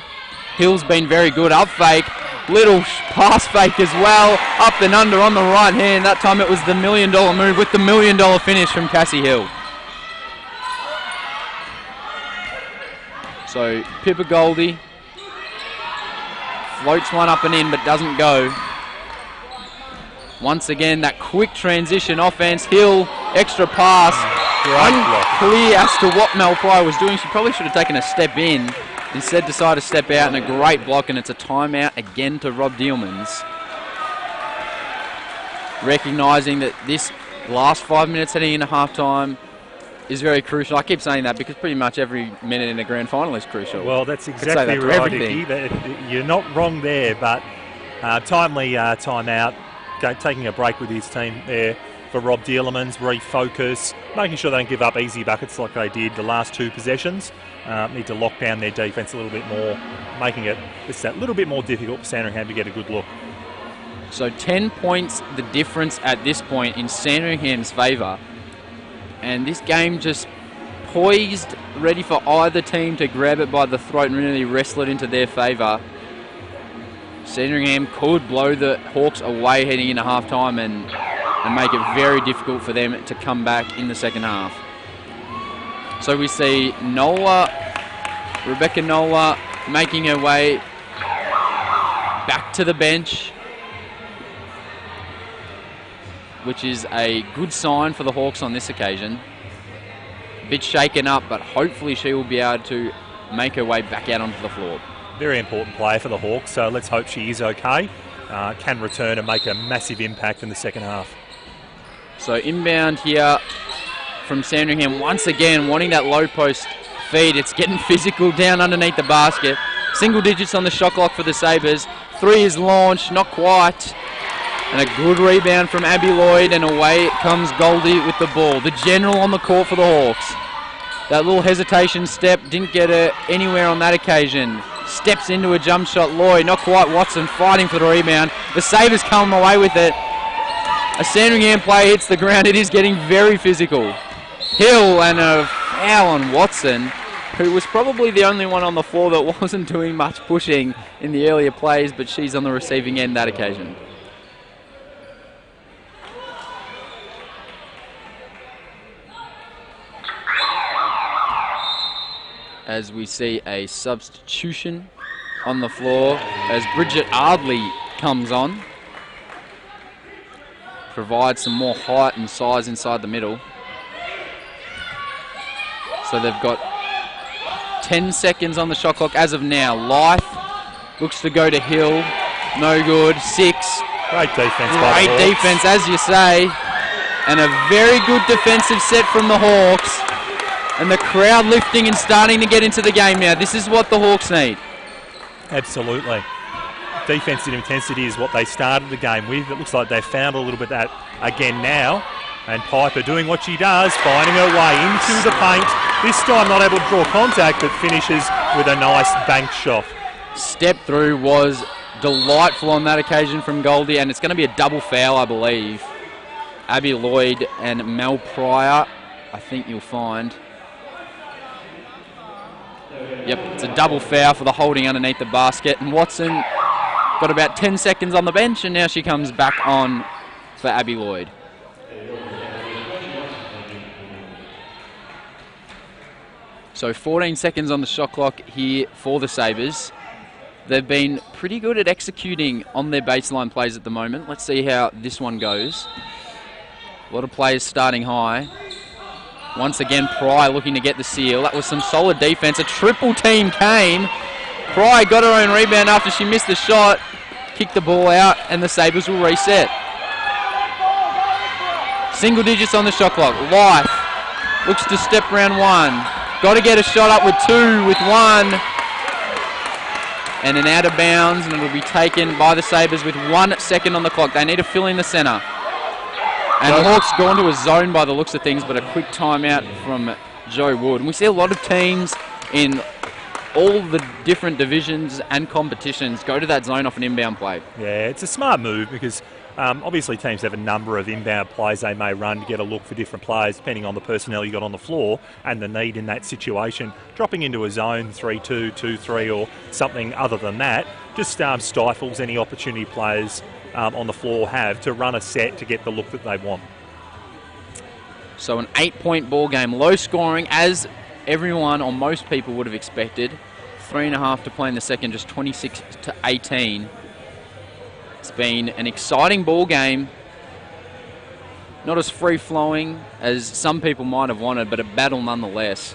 Speaker 1: Hill's been very good, up fake, little pass fake as well, up and under on the right hand. That time it was the $1 million move with the $1 million finish from Cassie Hill. So Pippa Goldie floats one up and in but doesn't go. Once again, that quick transition offense, Hill, extra pass. Unclear as to what Mel Pryor was doing. She probably should have taken a step in. Instead decided to step out, and a great block, and it's a timeout again to Rob Dielmans. Recognising that this last 5 minutes heading into halftime is very crucial. I keep saying that because pretty much every minute in the grand final is crucial.
Speaker 2: Well, that's exactly right, Icky. You're not wrong there, but timely timeout, taking a break with his team there for Rob Dielmans, refocus, making sure they don't give up easy buckets like they did the last 2 possessions. Need to lock down their defence a little bit more, making it just that little bit more difficult for Sandringham to get a good look.
Speaker 1: So 10 points the difference at this point in Sandringham's favour. And this game just poised, ready for either team to grab it by the throat and really wrestle it into their favour. Sandringham could blow the Hawks away heading into halftime and make it very difficult for them to come back in the second half. So we see Rebecca Nola making her way back to the bench, which is a good sign for the Hawks on this occasion. A bit shaken up, but hopefully she will be able to make her way back out onto the floor.
Speaker 2: Very important player for the Hawks, so let's hope she is okay. Can return and make a massive impact in the second half.
Speaker 1: So inbound here from Sandringham, once again wanting that low post feed. It's getting physical down underneath the basket. Single digits on the shot clock for the Sabres. 3 is launched, not quite. And a good rebound from Abby Lloyd, and away comes Goldie with the ball. The general on the court for the Hawks. That little hesitation step, didn't get her anywhere on that occasion. Steps into a jump shot, Lloyd, not quite. Watson fighting for the rebound. The Sabres come away with it. A Sandringham player hits the ground. It is getting very physical. Hill and a foul on Watson, who was probably the only one on the floor that wasn't doing much pushing in the earlier plays, but she's on the receiving end that occasion. As we see a substitution on the floor as Bridget Ardley comes on. Provides some more height and size inside the middle. So they've got 10 seconds on the shot clock as of now. Life looks to go to Hill. No good. 6.
Speaker 2: Great defense.
Speaker 1: Great defense, as you say. And a very good defensive set from the Hawks. And the crowd lifting and starting to get into the game now. This is what the Hawks need.
Speaker 2: Absolutely. Defensive intensity is what they started the game with. It looks like they've found a little bit of that again now. And Piper doing what she does, finding her way into the paint. This time not able to draw contact, but finishes with a nice bank shot.
Speaker 1: Step through was delightful on that occasion from Goldie, and it's going to be a double foul, I believe. Abby Lloyd and Mel Pryor, I think you'll find. Yep, it's a double foul for the holding underneath the basket. And Watson got about 10 seconds on the bench, and now she comes back on for Abby Lloyd. So 14 seconds on the shot clock here for the Sabres. They've been pretty good at executing on their baseline plays at the moment. Let's see how this one goes. A lot of players starting high. Once again, Pry looking to get the seal. That was some solid defense. A triple team came. Pry got her own rebound after she missed the shot. Kicked the ball out, and the Sabres will reset. Single digits on the shot clock. Life looks to step round one. Got to get a shot up with 2, with 1. And an out of bounds, and it'll be taken by the Sabres with 1 second on the clock. They need to fill in the centre. And the Hawks gone to a zone by the looks of things, but a quick timeout from Joe Wood. And we see a lot of teams in all the different divisions and competitions go to that zone off an inbound play.
Speaker 2: Yeah, it's a smart move because obviously teams have a number of inbound plays they may run to get a look for different players depending on the personnel you got on the floor and the need in that situation. Dropping into a zone 3-2, 2-3 or something other than that just stifles any opportunity players on the floor have to run a set to get the look that they want.
Speaker 1: So an 8-point ball game, low scoring as everyone or most people would have expected. 3.5 to play in the second, just 26-18. It's been an exciting ball game. Not as free-flowing as some people might have wanted, but a battle nonetheless.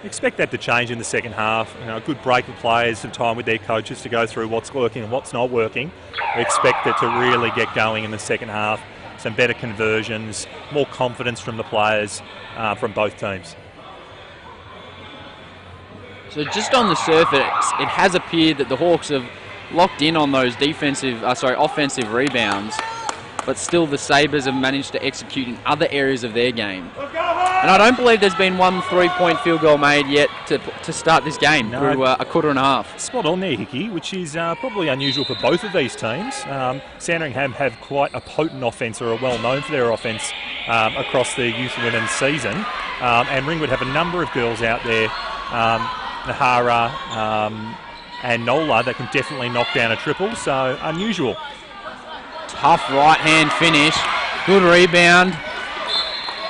Speaker 2: Expect that to change in the second half. You know, a good break of players, some time with their coaches to go through what's working and what's not working. We expect it to really get going in the second half. Some better conversions, more confidence from the players from both teams.
Speaker 1: So just on the surface, it has appeared that the Hawks have locked in on those offensive rebounds, but still the Sabres have managed to execute in other areas of their game. And I don't believe there's been 1 3-point field goal made yet to start this game through a quarter and a half.
Speaker 2: Spot on there, Hickey, which is probably unusual for both of these teams. Sandringham have quite a potent offence, or are well known for their offence across the youth and women's season. And Ringwood have a number of girls out there, Nahara and Nola, that can definitely knock down a triple, so unusual.
Speaker 1: Tough right-hand finish, good rebound,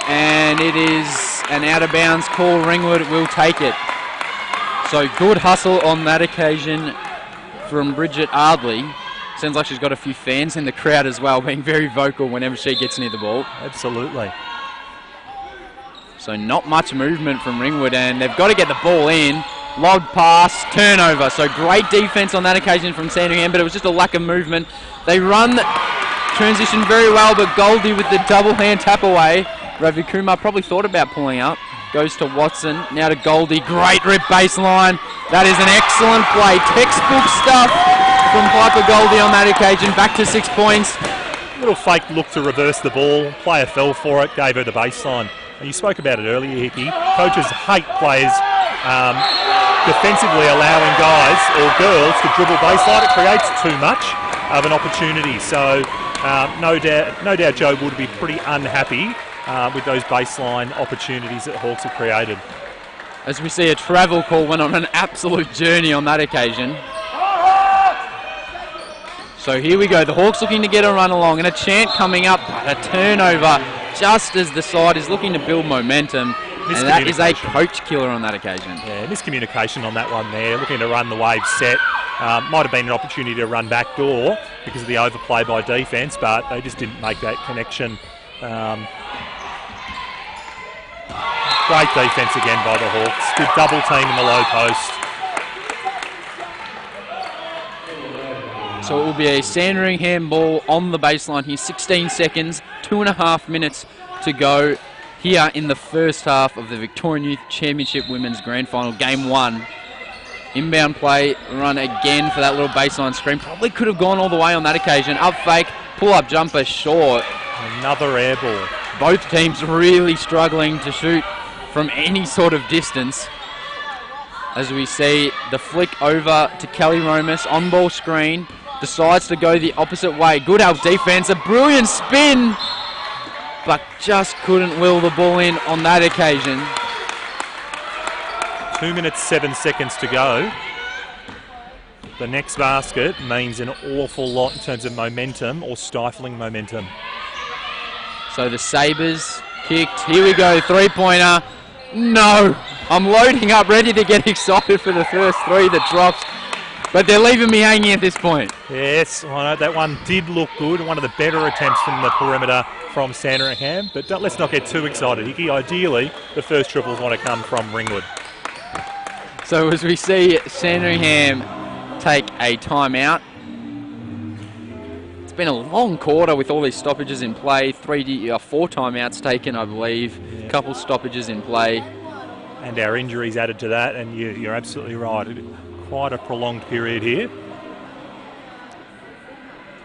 Speaker 1: and it is an out-of-bounds call. Ringwood will take it. So good hustle on that occasion from Bridget Ardley. Sounds like she's got a few fans in the crowd as well, being very vocal whenever she gets near the ball.
Speaker 2: Absolutely.
Speaker 1: So not much movement from Ringwood, and they've got to get the ball in. Log pass, turnover. So great defense on that occasion from Sandringham, but it was just a lack of movement. They run transition very well, but Goldie with the double hand tap away. Ravi Kumar probably thought about pulling up. Goes to Watson, now to Goldie. Great rip baseline. That is an excellent play. Textbook stuff from Piper Goldie on that occasion. Back to 6 points.
Speaker 2: Little fake look to reverse the ball. Player fell for it, gave her the baseline. You spoke about it earlier, Hickey. Coaches hate players defensively allowing guys or girls to dribble baseline. It creates too much of an opportunity. So no doubt Joe would be pretty unhappy with those baseline opportunities that Hawks have created.
Speaker 1: As we see, a travel call went on an absolute journey on that occasion. So here we go, the Hawks looking to get a run along, and a chant coming up, but a turnover just as the side is looking to build momentum, and that is a coach killer on that occasion.
Speaker 2: Yeah, miscommunication on that one there, looking to run the wave set. Might have been an opportunity to run back door because of the overplay by defence, but they just didn't make that connection. Great defence again by the Hawks. Good double team in the low post.
Speaker 1: So it will be a Sandringham ball on the baseline here. 16 seconds, 2.5 minutes to go here in the first half of the Victorian Youth Championship Women's Grand Final, Game 1. Inbound play, run again for that little baseline screen. Probably could have gone all the way on that occasion. Up fake, pull-up jumper short.
Speaker 2: Another air ball.
Speaker 1: Both teams really struggling to shoot from any sort of distance. As we see the flick over to Kelly Romas, on-ball screen. Decides to go the opposite way. Good help defense, a brilliant spin, but just couldn't will the ball in on that occasion.
Speaker 2: 2 minutes, 7 seconds to go. The next basket means an awful lot in terms of momentum or stifling momentum.
Speaker 1: So the Sabres kicked. Here we go, three-pointer. No, I'm loading up, ready to get excited for the first three that drops. But they're leaving me hanging at this point.
Speaker 2: Yes, I know that one did look good. One of the better attempts from the perimeter from Sandringham. But let's not get too excited, Hickey. Ideally, the first triples want to come from Ringwood.
Speaker 1: So as we see Sandringham take a timeout. It's been a long quarter with all these stoppages in play. 4 timeouts taken, I believe.
Speaker 2: Yeah.
Speaker 1: A couple stoppages in play.
Speaker 2: And our injuries added to that, and you're absolutely right. Quite a prolonged period here.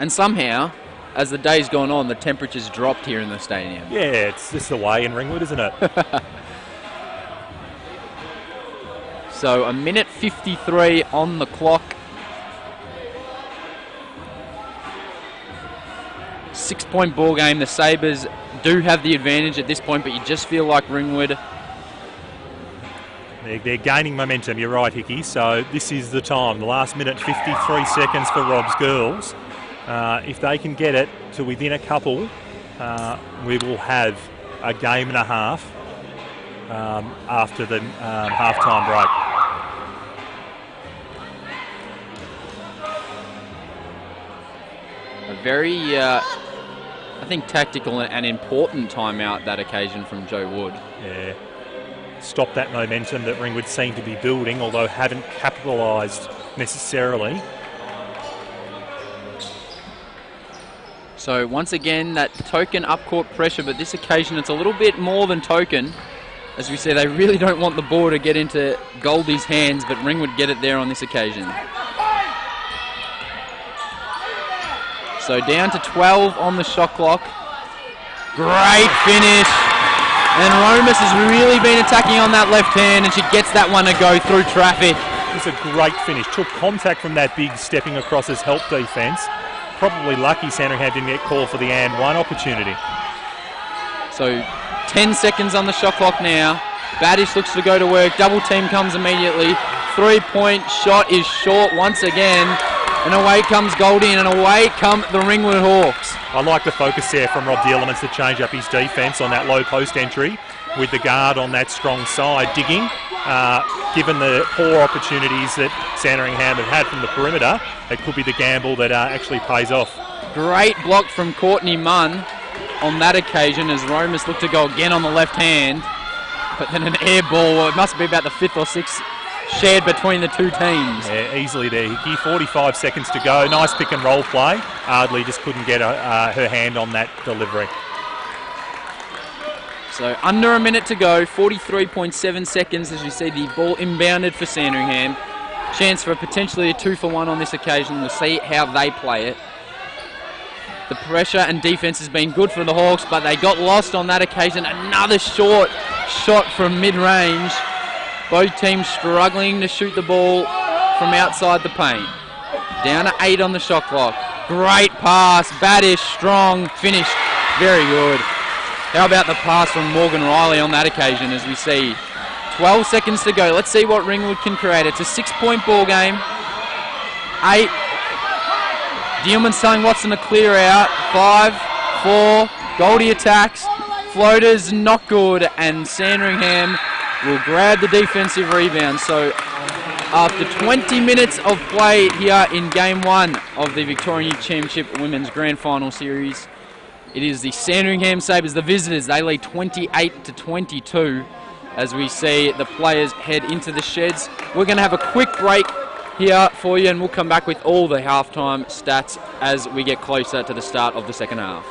Speaker 1: And somehow, as the day's gone on, the temperature's dropped here in the stadium.
Speaker 2: Yeah, it's just the way in Ringwood, isn't it?
Speaker 1: So 1:53 on the clock. 6-point ball game. The Sabres do have the advantage at this point, but you just feel like Ringwood.
Speaker 2: They're gaining momentum, you're right, Hickey. So this is the time, the last minute, 53 seconds for Rob's girls. If they can get it to within a couple, we will have a game and a half after the half-time break.
Speaker 1: A very, I think, tactical and important timeout that occasion from Joe Wood.
Speaker 2: Yeah. Stop that momentum that Ringwood seem to be building, although haven't capitalised necessarily.
Speaker 1: So once again, that token up-court pressure, but this occasion it's a little bit more than token. As we say, they really don't want the ball to get into Goldie's hands, but Ringwood get it there on this occasion. So down to 12 on the shot clock. Great finish. And Romas has really been attacking on that left hand, and she gets that one to go through traffic.
Speaker 2: It's a great finish. Took contact from that big stepping across as help defence. Probably lucky Sandringham didn't get called for the and one opportunity.
Speaker 1: So 10 seconds on the shot clock now. Badish looks to go to work. Double team comes immediately. 3-point shot is short once again. And away comes Goldie, and away come the Ringwood Hawks.
Speaker 2: I like the focus there from Rob Dielemans to change up his defence on that low post entry with the guard on that strong side digging. Given the poor opportunities that Sandringham have had from the perimeter, it could be the gamble that actually pays off.
Speaker 1: Great block from Courtney Munn on that occasion as Romas looked to go again on the left hand. But then an air ball, it must be about the 5th or 6th, shared between the two teams.
Speaker 2: Yeah, easily there, Hickey. 45 seconds to go. Nice pick and roll play. Ardley just couldn't get her hand on that delivery.
Speaker 1: So under a minute to go, 43.7 seconds as you see the ball inbounded for Sandringham. Chance for potentially a 2-for-1 on this occasion. We'll see how they play it. The pressure and defense has been good for the Hawks, but they got lost on that occasion. Another short shot from mid-range. Both teams struggling to shoot the ball from outside the paint. Down to 8 on the shot clock. Great pass. Badish, strong, finished. Very good. How about the pass from Morgan Riley on that occasion as we see 12 seconds to go. Let's see what Ringwood can create. It's a 6-point ball game. 8. Dealman's telling Watson to clear out. 5, 4. Goldie attacks. Floaters not good, and Sandringham will grab the defensive rebound. So after 20 minutes of play here in Game 1 of the Victorian Youth Championship Women's Grand Final Series, it is the Sandringham Sabres, the visitors. They lead 28-22 as we see the players head into the sheds. We're going to have a quick break here for you, and we'll come back with all the halftime stats as we get closer to the start of the second half.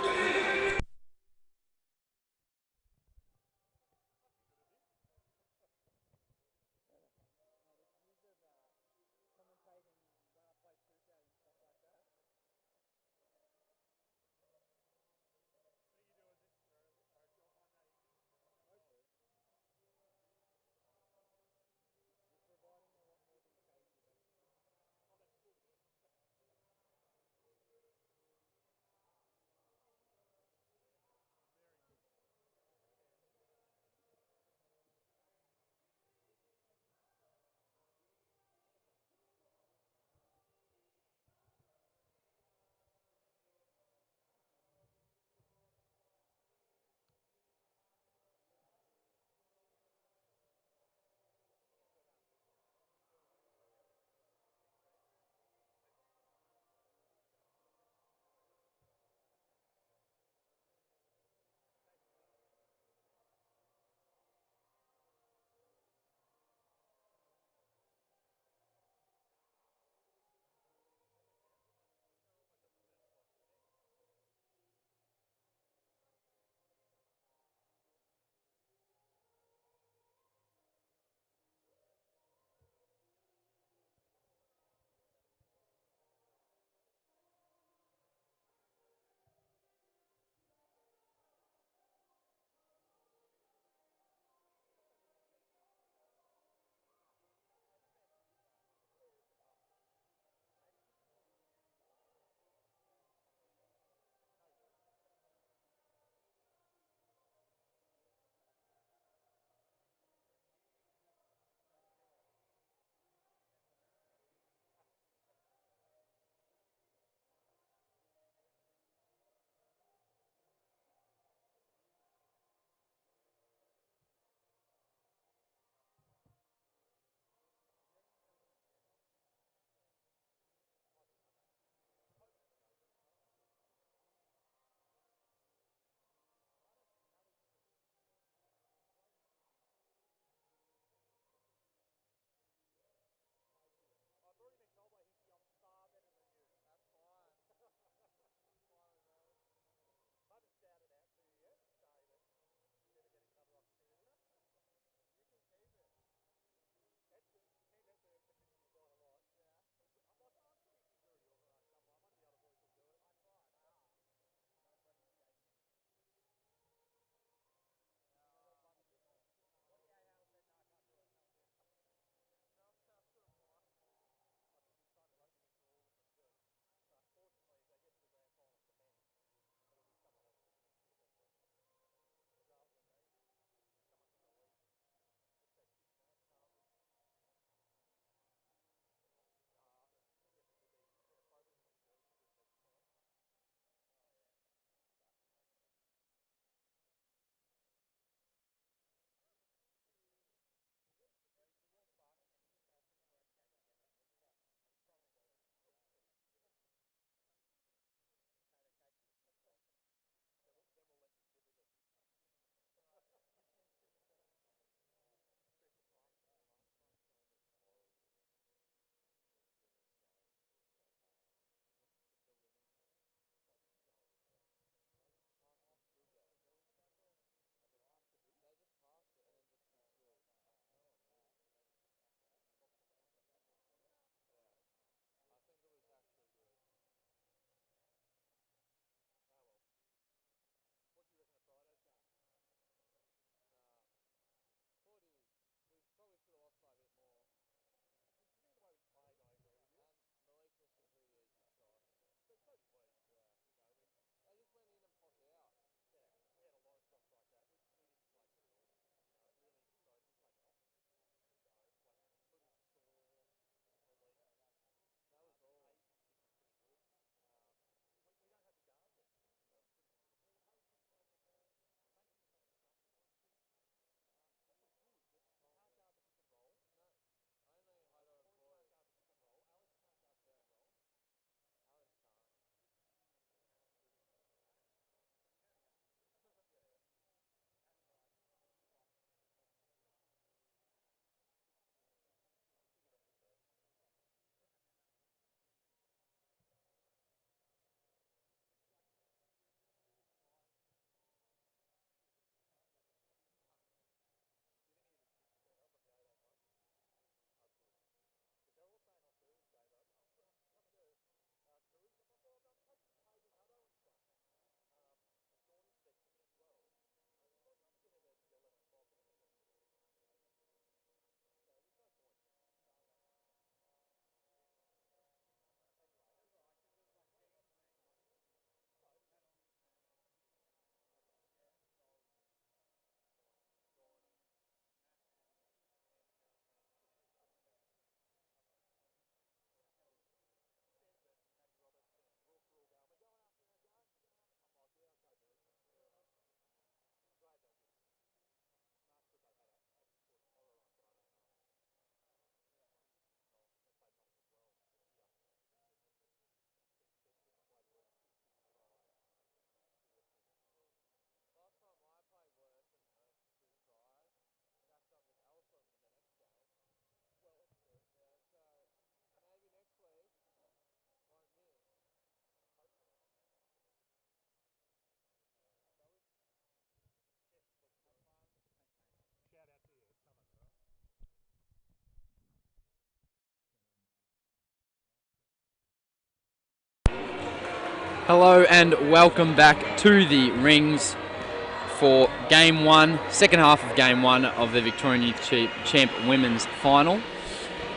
Speaker 1: Hello and welcome back to the Rings for Game 1, second half of Game 1 of the Victorian Youth Champ Women's Final.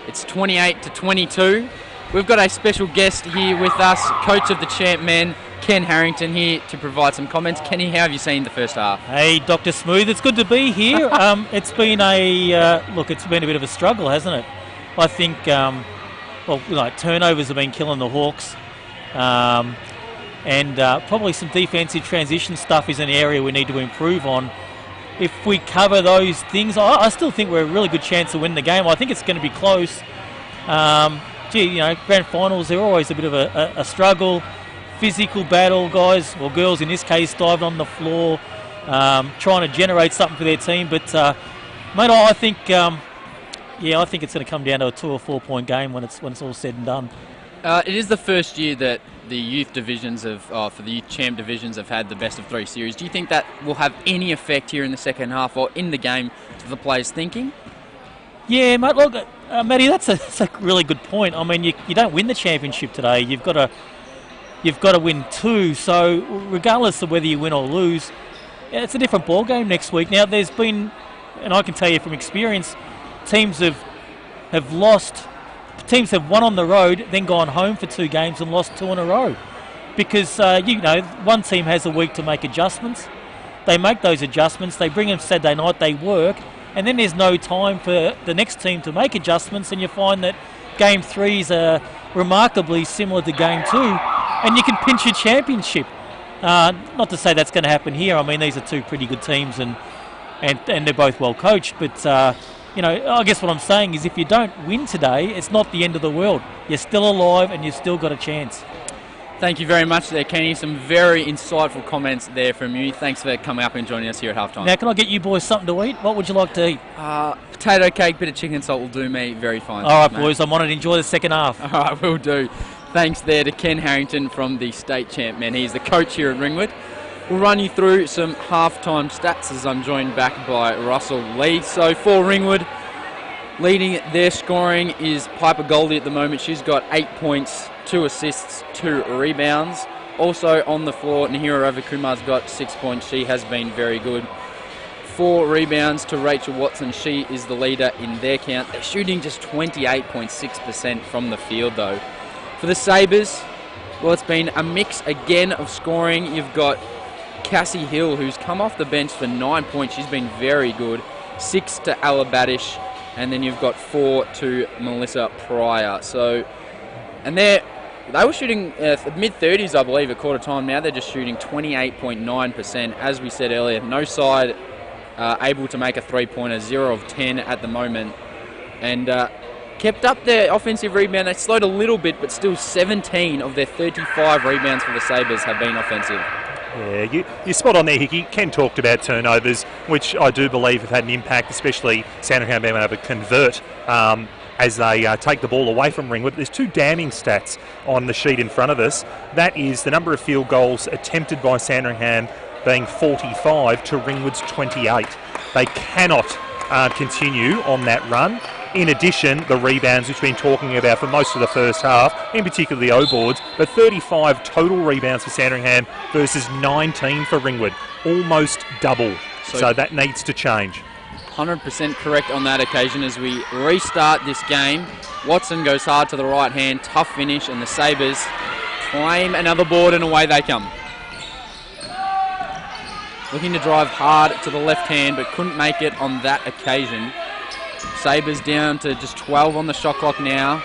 Speaker 1: It's 28-22. We've got a special guest here with us, coach of the Champ Men, Ken Harrington, here to provide some comments. Kenny, how have you seen the first half?
Speaker 3: Hey, Dr. Smooth, it's good to be here. It's been it's been a bit of a struggle, hasn't it? I think, turnovers have been killing the Hawks. And probably some defensive transition stuff is an area we need to improve on. If we cover those things, I still think we're a really good chance to win the game. I think it's going to be close. Grand finals, they're always a bit of a struggle. Physical battle, guys, or girls in this case, diving on the floor, trying to generate something for their team. But, mate, I think it's going to come down to a 2 or 4 point game when it's all said and done.
Speaker 1: It is the first year that the youth divisions for the youth champ divisions have had the best of 3 series. Do you think that will have any effect here in the second half or in the game to the players' thinking?
Speaker 3: Yeah, mate. Look, Matty, that's a really good point. I mean, you don't win the championship today. You've got to win 2. So regardless of whether you win or lose, it's a different ball game next week. Now, there's been, and I can tell you from experience, teams have lost. Teams have won on the road, then gone home for 2 games and lost 2 in a row. Because, one team has a week to make adjustments. They make those adjustments, they bring them Saturday night, they work, and then there's no time for the next team to make adjustments, and you find that Game 3s are remarkably similar to Game 2, and you can pinch your championship. Not to say that's going to happen here. I mean, these are 2 pretty good teams, and they're both well coached, but... I guess what I'm saying is if you don't win today, it's not the end of the world. You're still alive and you've still got a chance.
Speaker 1: Thank you very much there, Kenny. Some very insightful comments there from you. Thanks for coming up and joining us here at halftime.
Speaker 3: Now, can I get you boys something to eat? What would you like to eat?
Speaker 1: Potato cake, bit of chicken salt will do me very fine.
Speaker 3: All right, boys, I'm on it. Enjoy the second half.
Speaker 1: All right, will do. Thanks there to Ken Harrington from the State Champ Men. He's the coach here at Ringwood. We'll run you through some halftime stats as I'm joined back by Russell Lee. So for Ringwood, leading their scoring is Piper Goldie at the moment. She's got 8 points, 2 assists, 2 rebounds. Also on the floor, Nahira Ravikumar's got 6 points. She has been very good. 4 rebounds to Rachel Watson. She is the leader in their count. They're shooting just 28.6% from the field though. For the Sabres, well, it's been a mix again of scoring. You've got Cassie Hill, who's come off the bench for 9 points. She's been very good. 6 to Ella Badish, and then you've got 4 to Melissa Pryor. And they were shooting mid-30s, I believe, at quarter time. Now they're just shooting 28.9%. As we said earlier, no side able to make a 3-pointer, 0 of 10 at the moment. And kept up their offensive rebound. They slowed a little bit, but still 17 of their 35 rebounds for the Sabres have been offensive.
Speaker 2: Yeah, you're spot on there, Hickey. Ken talked about turnovers, which I do believe have had an impact, especially Sandringham being able to convert as they take the ball away from Ringwood. There's 2 damning stats on the sheet in front of us. That is the number of field goals attempted by Sandringham being 45 to Ringwood's 28. They cannot continue on that run. In addition, the rebounds, which we've been talking about for most of the first half, in particular the O-boards, but 35 total rebounds for Sandringham versus 19 for Ringwood. Almost double. So that needs to change.
Speaker 1: 100% correct on that occasion as we restart this game. Watson goes hard to the right hand, tough finish, and the Sabres claim another board and away they come. Looking to drive hard to the left hand, but couldn't make it on that occasion. Sabres down to just 12 on the shot clock now.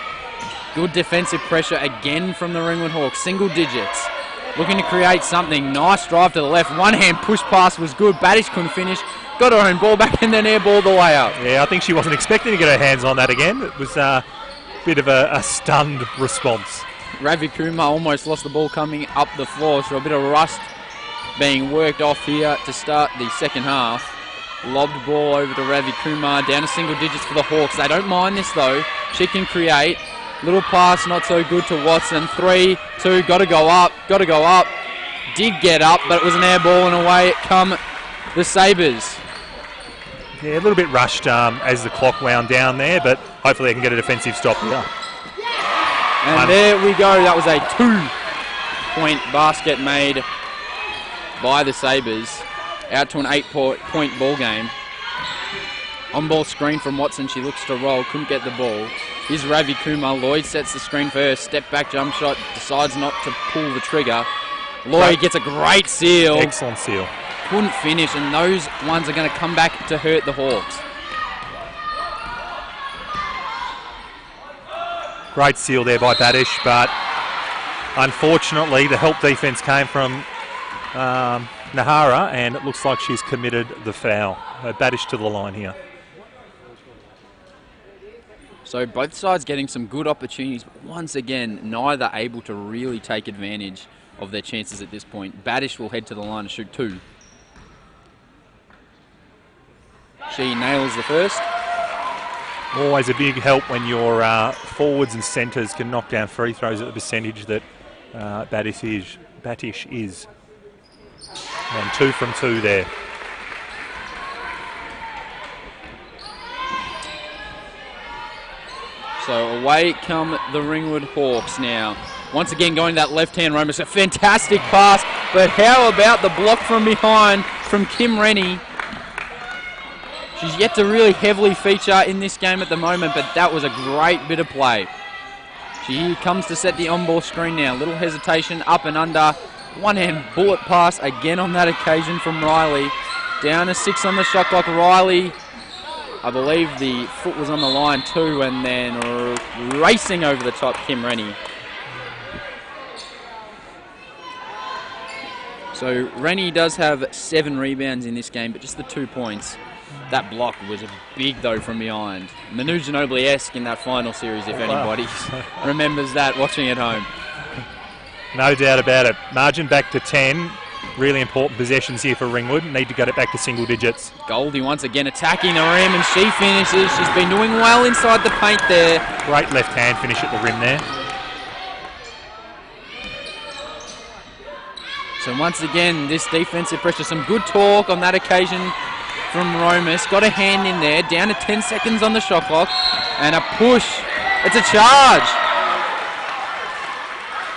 Speaker 1: Good defensive pressure again from the Ringwood Hawks. Single digits. Looking to create something. Nice drive to the left. One hand push pass was good. Badish couldn't finish. Got her own ball back and then airballed the way up.
Speaker 2: Yeah, I think she wasn't expecting to get her hands on that again. It was a bit of a stunned response.
Speaker 1: Ravi Kumar almost lost the ball coming up the floor, so a bit of rust being worked off here to start the second half. Lobbed ball over to Ravi Kumar, down to single digits for the Hawks. They don't mind this though. She can create. Little pass, not so good to Watson. 3, 2, got to go up. Did get up, but it was an air ball and away it come the Sabres.
Speaker 2: Yeah, a little bit rushed as the clock wound down there, but hopefully they can get a defensive stop here.
Speaker 1: And there we go. That was a 2 3-point basket made by the Sabres. Out to an 8-point ball game. On-ball screen from Watson. She looks to roll. Couldn't get the ball. Here's Ravi Kumar. Lloyd sets the screen for her. Step back jump shot. Decides not to pull the trigger. Lloyd gets a great seal.
Speaker 2: Excellent seal.
Speaker 1: Couldn't finish, and those ones are going to come back to hurt the Hawks.
Speaker 2: Great seal there by Badish, but unfortunately the help defence came from Nahara, and it looks like she's committed the foul. Badish to the line here.
Speaker 1: So both sides getting some good opportunities, but once again, neither able to really take advantage of their chances at this point. Badish will head to the line to shoot 2. She nails the first.
Speaker 2: Always a big help when your forwards and centres can knock down free throws at the percentage that Batish is. And 2 from 2 there.
Speaker 1: So away come the Ringwood Hawks now. Once again going that left-hand roam. It's a fantastic pass, but how about the block from behind from Kim Rennie? She's yet to really heavily feature in this game at the moment, but that was a great bit of play. She comes to set the on-ball screen now. Little hesitation, up and under. One-hand bullet pass again on that occasion from Riley. Down to 6 on the shot clock. Riley, I believe the foot was on the line too, and then racing over the top, Kim Rennie. So Rennie does have 7 rebounds in this game, but just the 2 points. That block was big, though, from behind. Manu Ginobili-esque in that final series, if anybody remembers that watching at home.
Speaker 2: No doubt about it. Margin back to 10. Really important possessions here for Ringwood. Need to get it back to single digits.
Speaker 1: Goldie once again attacking the rim, and she finishes. She's been doing well inside the paint there.
Speaker 2: Great left-hand finish at the rim there.
Speaker 1: So once again, this defensive pressure, some good talk on that occasion from Romas. Got a hand in there, down to 10 seconds on the shot clock, and a push. It's a charge.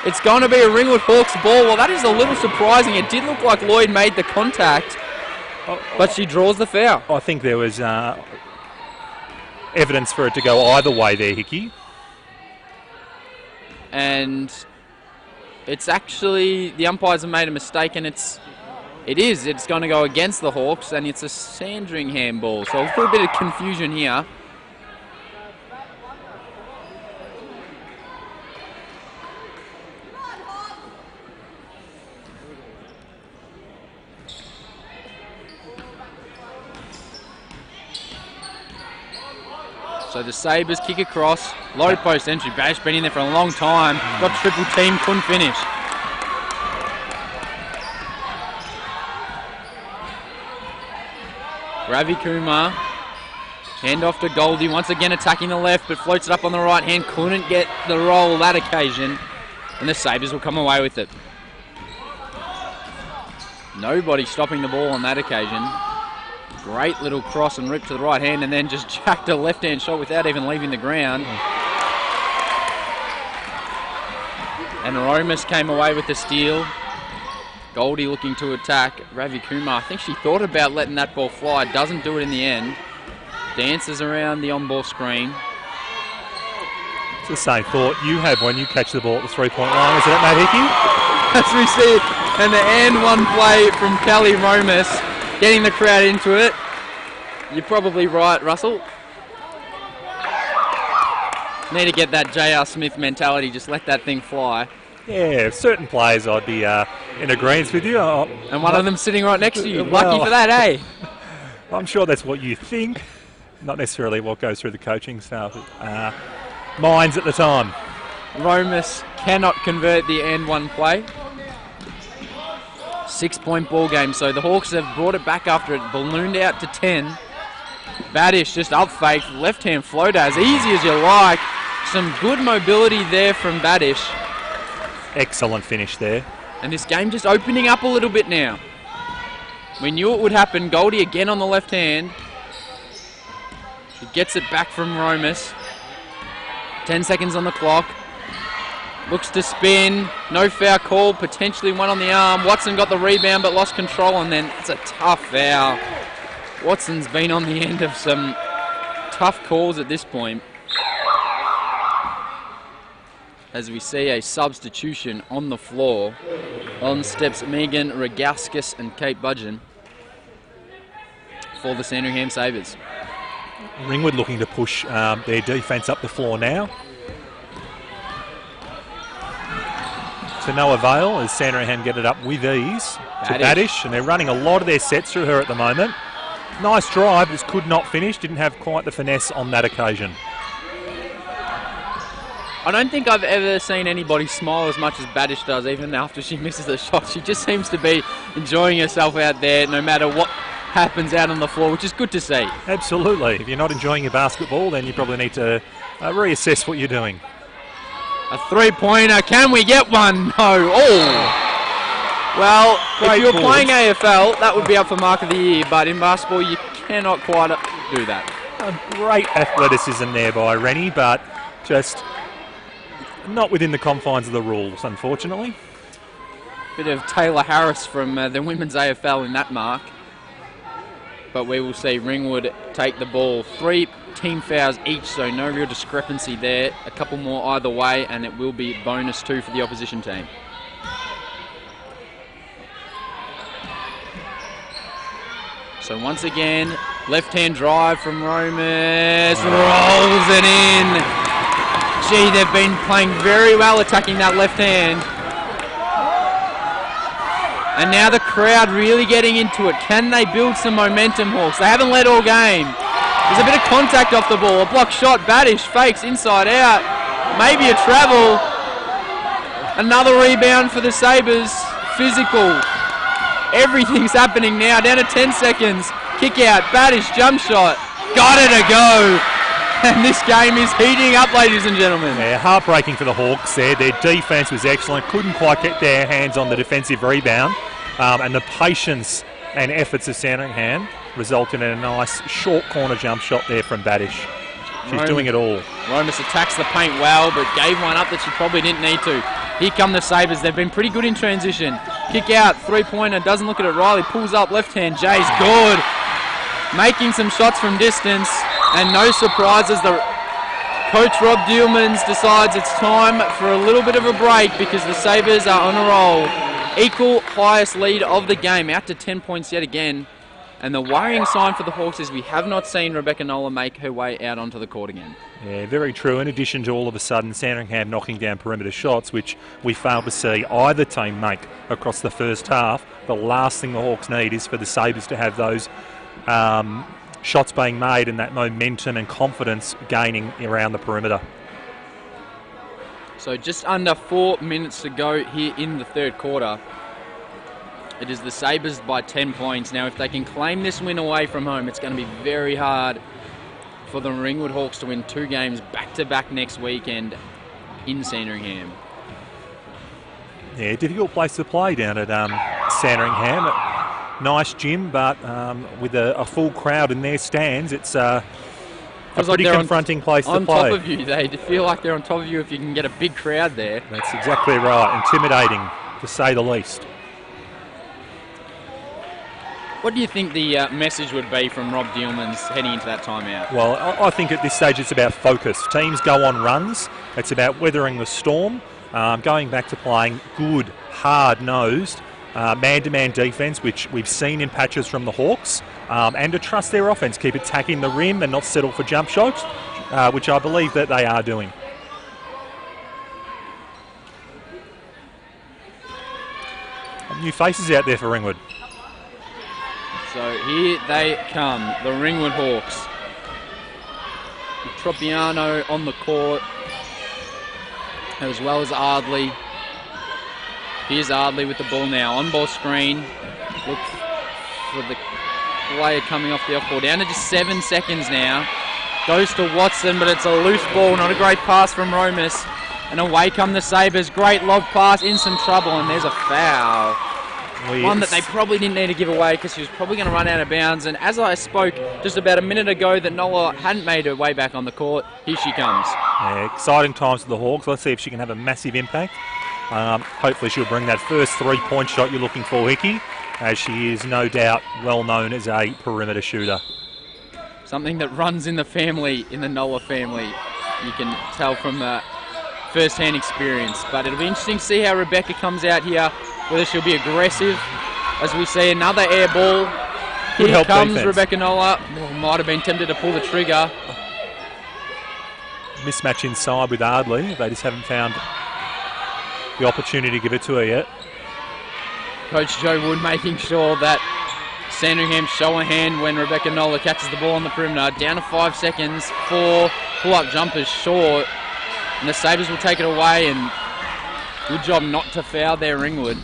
Speaker 1: It's going to be a Ringwood Hawks ball. Well, that is a little surprising. It did look like Lloyd made the contact, but she draws the foul.
Speaker 2: I think there was evidence for it to go either way there, Hickey.
Speaker 1: And it's actually, the umpires have made a mistake, and it's going to go against the Hawks, and it's a Sandringham ball. So a little bit of confusion here. So the Sabres kick across, low post entry. Bash been in there for a long time. Got triple team, couldn't finish. Ravi Kumar, hand off to Goldie, once again attacking the left, but floats it up on the right hand, couldn't get the roll that occasion, and the Sabres will come away with it. Nobody stopping the ball on that occasion. Great little cross and rip to the right hand, and then just jacked a left hand shot without even leaving the ground. And Romas came away with the steal. Goldie looking to attack Ravi Kumar. I think she thought about letting that ball fly. Doesn't do it in the end. Dances around the on-ball screen.
Speaker 2: It's the same thought you have when you catch the ball at the three-point line, isn't it, Matt Hickey?
Speaker 1: As we see it, and the and one play from Kelly Romas, getting the crowd into it. You're probably right, Russell. Need to get that J.R. Smith mentality. Just let that thing fly.
Speaker 2: Yeah, certain players I'd be in agreement with you.
Speaker 1: And one of them sitting right next to you. Lucky for that, eh?
Speaker 2: I'm sure that's what you think, not necessarily what goes through the coaching staff. Minds at the time.
Speaker 1: Romas cannot convert the and one play. 6-point ball game, so the Hawks have brought it back after it ballooned out to 10. Badish just up fake, left hand floater, as easy as you like. Some good mobility there from Badish.
Speaker 2: Excellent finish there.
Speaker 1: And this game just opening up a little bit now. We knew it would happen. Goldie again on the left hand. She gets it back from Romas. 10 seconds on the clock. Looks to spin. No foul call. Potentially one on the arm. Watson got the rebound but lost control, and then it's a tough foul. Watson's been on the end of some tough calls at this point. As we see a substitution on the floor. On steps Megan Rogauskas and Kate Budgeon for the Sandringham Sabres.
Speaker 2: Ringwood looking to push their defence up the floor now. To no avail as Sandringham get it up with ease to Badish, and they're running a lot of their sets through her at the moment. Nice drive, just could not finish, didn't have quite the finesse on that occasion.
Speaker 1: I don't think I've ever seen anybody smile as much as Badish does, even after she misses the shot. She just seems to be enjoying herself out there, no matter what happens out on the floor, which is good to see.
Speaker 2: Absolutely. If you're not enjoying your basketball, then you probably need to reassess what you're doing.
Speaker 1: A three-pointer. Can we get one? No. Oh. Well, if you were playing AFL, that would be up for Mark of the Year, but in basketball, you cannot quite do that.
Speaker 2: A great athleticism there by Rennie, but just not within the confines of the rules, unfortunately.
Speaker 1: Bit of Taylor Harris from the women's AFL in that mark. But we will see Ringwood take the ball. 3 team fouls each, so no real discrepancy there. A couple more either way, and it will be bonus 2 for the opposition team. So once again, left-hand drive from Romas, rolls it in. Gee, they've been playing very well attacking that left hand. And now the crowd really getting into it. Can they build some momentum, Hawks? They haven't led all game. There's a bit of contact off the ball. A block shot, Badish fakes inside out. Maybe a travel. Another rebound for the Sabres. Physical. Everything's happening now. Down to 10 seconds. Kick out. Badish jump shot. Got it a go. And this game is heating up, ladies and gentlemen.
Speaker 2: Yeah, heartbreaking for the Hawks there. Their defence was excellent. Couldn't quite get their hands on the defensive rebound. And the patience and efforts of Sandringham resulted in a nice short corner jump shot there from Badish. She's doing it all.
Speaker 1: Romas attacks the paint well, but gave one up that she probably didn't need to. Here come the Sabres. They've been pretty good in transition. Kick out, three-pointer, doesn't look at it. Riley pulls up left hand. Jay's good. Making some shots from distance. And no surprises, the coach Rob Dielmans decides it's time for a little bit of a break because the Sabres are on a roll. Equal highest lead of the game, out to 10 points yet again. And the worrying sign for the Hawks is we have not seen Rebecca Nola make her way out onto the court again.
Speaker 2: Yeah, very true. In addition to all of a sudden Sandringham knocking down perimeter shots, which we failed to see either team make across the first half, the last thing the Hawks need is for the Sabres to have those shots being made and that momentum and confidence gaining around the perimeter.
Speaker 1: So just under 4 minutes to go here in the third quarter. It is the Sabres by 10 points. Now, if they can claim this win away from home, it's going to be very hard for the Ringwood Hawks to win 2 games back-to-back next weekend in Sandringham.
Speaker 2: Yeah, difficult place to play down at Sandringham. Nice gym, but with a full crowd in their stands, it's a pretty confronting place to play.
Speaker 1: On top of you, they feel like they're on top of you if you can get a big crowd there.
Speaker 2: That's exactly right. Intimidating, to say the least.
Speaker 1: What do you think the message would be from Rob Dielmans heading into that timeout?
Speaker 2: Well, I think at this stage it's about focus. Teams go on runs. It's about weathering the storm, going back to playing good, hard-nosed, man-to-man defence, which we've seen in patches from the Hawks, and to trust their offence, keep attacking the rim and not settle for jump shots, which I believe that they are doing. New faces out there for Ringwood.
Speaker 1: So here they come, the Ringwood Hawks. Tropiano on the court, as well as Ardley. Here's Ardley with the ball now. On-ball screen. Look for the player coming off the off-ball. Down to just 7 seconds now. Goes to Watson, but it's a loose ball. Not a great pass from Romas. And away come the Sabres. Great lob pass, in some trouble, and there's a foul. One that they probably didn't need to give away because she was probably going to run out of bounds. And as I spoke just about a minute ago that Nola hadn't made her way back on the court, here she comes.
Speaker 2: Yeah, exciting times for the Hawks. Let's see if she can have a massive impact. Hopefully she'll bring that first 3-point shot you're looking for, Hickey, as she is no doubt well known as a perimeter shooter.
Speaker 1: Something that runs in the family, in the Nola family. You can tell from the first-hand experience. But it'll be interesting to see how Rebecca comes out here, whether she'll be aggressive. As we see another air ball. Here comes defense. Rebecca Nola. Might have been tempted to pull the trigger.
Speaker 2: Mismatch inside with Ardley. They just haven't found the opportunity to give it to her yet.
Speaker 1: Coach Joe Wood making sure that Sandringham show a hand when Rebecca Nola catches the ball on the perimeter. Down to 5 seconds. 4 pull-up jumpers short. And the Sabres will take it away, and good job not to foul there, Ringwood.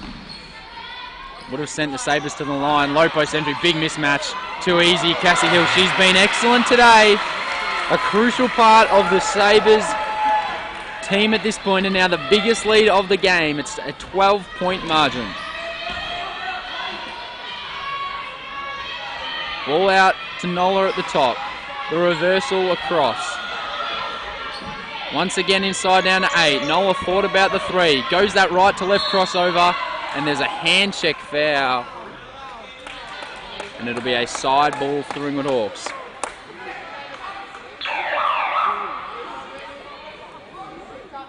Speaker 1: Would have sent the Sabres to the line. Low post entry, big mismatch. Too easy. Cassie Hill, she's been excellent today. A crucial part of the Sabres team at this point, and now the biggest lead of the game. It's a 12-point margin. Ball out to Nola at the top. The reversal across. Once again inside down to 8. Nola thought about the 3. Goes that right to left crossover. And there's a hand check foul. And it'll be a side ball for the Ringwood Hawks.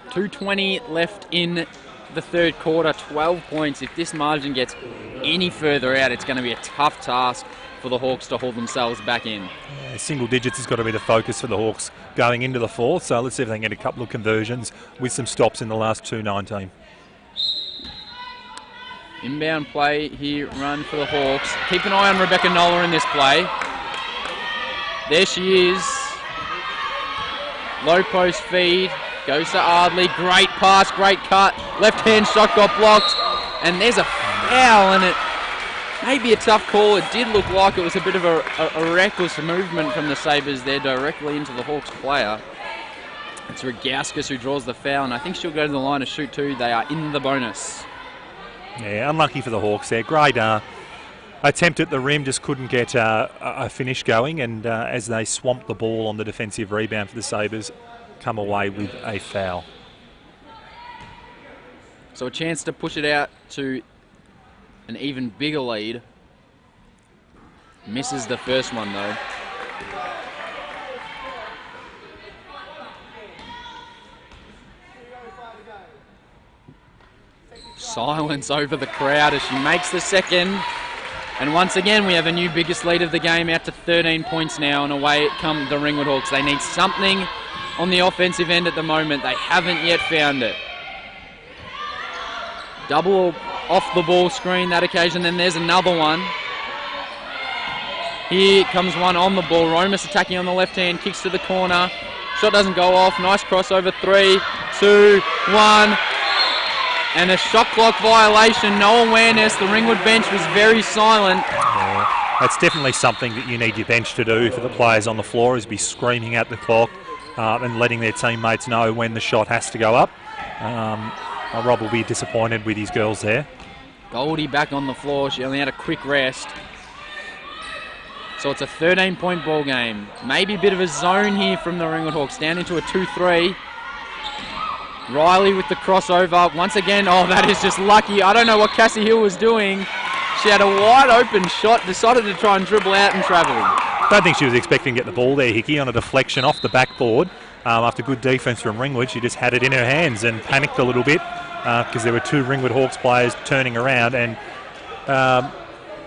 Speaker 1: .220 left in the third quarter. 12 points. If this margin gets any further out, it's going to be a tough task for the Hawks to hold themselves back in.
Speaker 2: Yeah, single digits has got to be the focus for the Hawks going into the fourth. So let's see if they can get a couple of conversions with some stops in the last 2:19.
Speaker 1: Inbound play here, run for the Hawks. Keep an eye on Rebecca Nola in this play. There she is. Low post feed. Goes to Ardley. Great pass, great cut. Left hand shot got blocked. And there's a foul, and it may be a tough call. It did look like it was a bit of a reckless movement from the Sabres there directly into the Hawks player. It's Rogowskis who draws the foul, and I think she'll go to the line to shoot too. They are in the bonus.
Speaker 2: Yeah, unlucky for the Hawks there. Great attempt at the rim, just couldn't get a finish going, and as they swamped the ball on the defensive rebound for the Sabres, come away with a foul.
Speaker 1: So a chance to push it out to an even bigger lead. Misses the first one though. Silence over the crowd as she makes the second. And once again, we have a new biggest lead of the game, out to 13 points now, and away come the Ringwood Hawks. They need something on the offensive end at the moment. They haven't yet found it. Double off the ball screen that occasion, then there's another one. Here comes one on the ball. Romas attacking on the left hand, kicks to the corner. Shot doesn't go off. Nice crossover. 3, 2, 1. And a shot clock violation, no awareness. The Ringwood bench was very silent.
Speaker 2: Yeah, that's definitely something that you need your bench to do for the players on the floor, is be screaming at the clock and letting their teammates know when the shot has to go up. Rob will be disappointed with his girls there.
Speaker 1: Goldie back on the floor. She only had a quick rest. So it's a 13-point ball game. Maybe a bit of a zone here from the Ringwood Hawks. Down into a 2-3. Riley with the crossover. Once again, oh, that is just lucky. I don't know what Cassie Hill was doing. She had a wide open shot, decided to try and dribble out and travel.
Speaker 2: Don't think she was expecting to get the ball there, Hickey, on a deflection off the backboard. After good defence from Ringwood, she just had it in her hands and panicked a little bit because there were 2 Ringwood Hawks players turning around and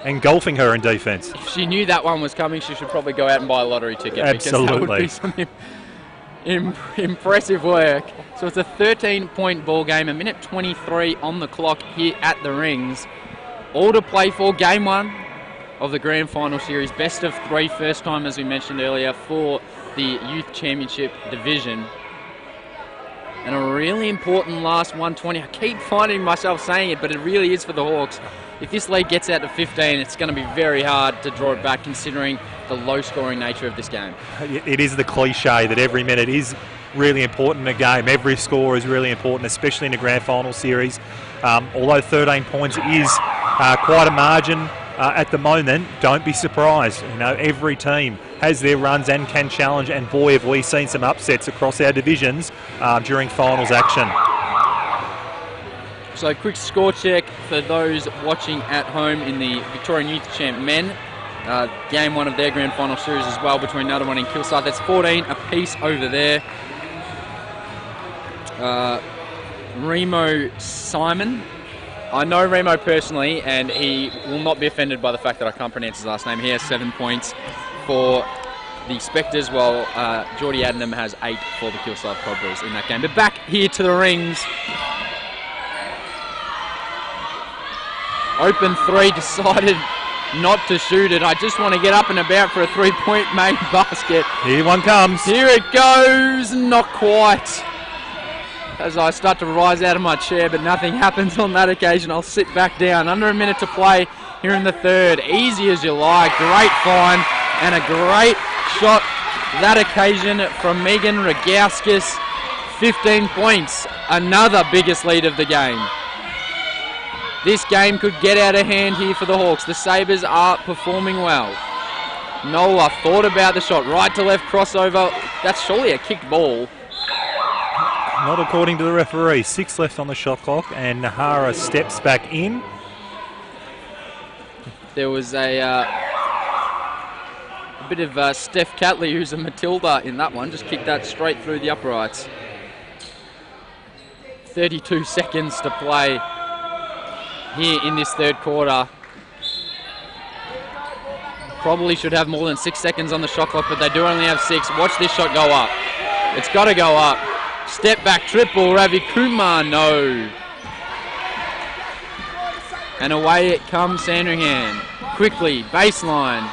Speaker 2: engulfing her in defence.
Speaker 1: If she knew that one was coming, she should probably go out and buy a lottery ticket.
Speaker 2: Absolutely.
Speaker 1: Because that would be some impressive work. So it's a 13-point ball game, a minute 23 on the clock here at the Rings. All to play for game 1 of the Grand Final Series. Best of 3, first time, as we mentioned earlier, for the Youth Championship division. And a really important last 120. I keep finding myself saying it, but it really is for the Hawks. If this lead gets out to 15, it's going to be very hard to draw it back, considering the low-scoring nature of this game.
Speaker 2: It is the cliche that every minute is really important in a game. Every score is really important, especially in a Grand Final Series. Although 13 points is quite a margin at the moment. Don't be surprised. You know, every team has their runs and can challenge, and boy, have we seen some upsets across our divisions during finals action.
Speaker 1: So quick score check for those watching at home in the Victorian Youth Champ Men. Game 1 of their grand final series as well between Nuttawin and Kilsyth. That's 14 apiece over there. Remo Simon. I know Remo personally, and he will not be offended by the fact that I can't pronounce his last name. He has 7 points for the Spectres, while Geordie Adnam has 8 for the Kilsyth Cobras in that game. But back here to the rings. Open 3, decided not to shoot it. I just want to get up and about for a 3-point made basket.
Speaker 2: Here one comes.
Speaker 1: Here it goes. Not quite. As I start to rise out of my chair, but nothing happens on that occasion. I'll sit back down. Under a minute to play here in the third. Easy as you like. Great find and a great shot that occasion from Megan Rogowskis. 15 points. Another biggest lead of the game. This game could get out of hand here for the Hawks. The Sabres are performing well. Nola thought about the shot. Right to left crossover. That's surely a kicked ball.
Speaker 2: Not according to the referee. 6 left on the shot clock, and Nahara steps back in.
Speaker 1: There was a bit of Steph Catley, who's a Matilda in that one. Just kicked that straight through the uprights. 32 seconds to play here in this third quarter. Probably should have more than 6 seconds on the shot clock, but they do only have 6. Watch this shot go up. It's got to go up. Step back triple, Ravi Kumar, no. And away it comes, Sandringham. Quickly, baseline.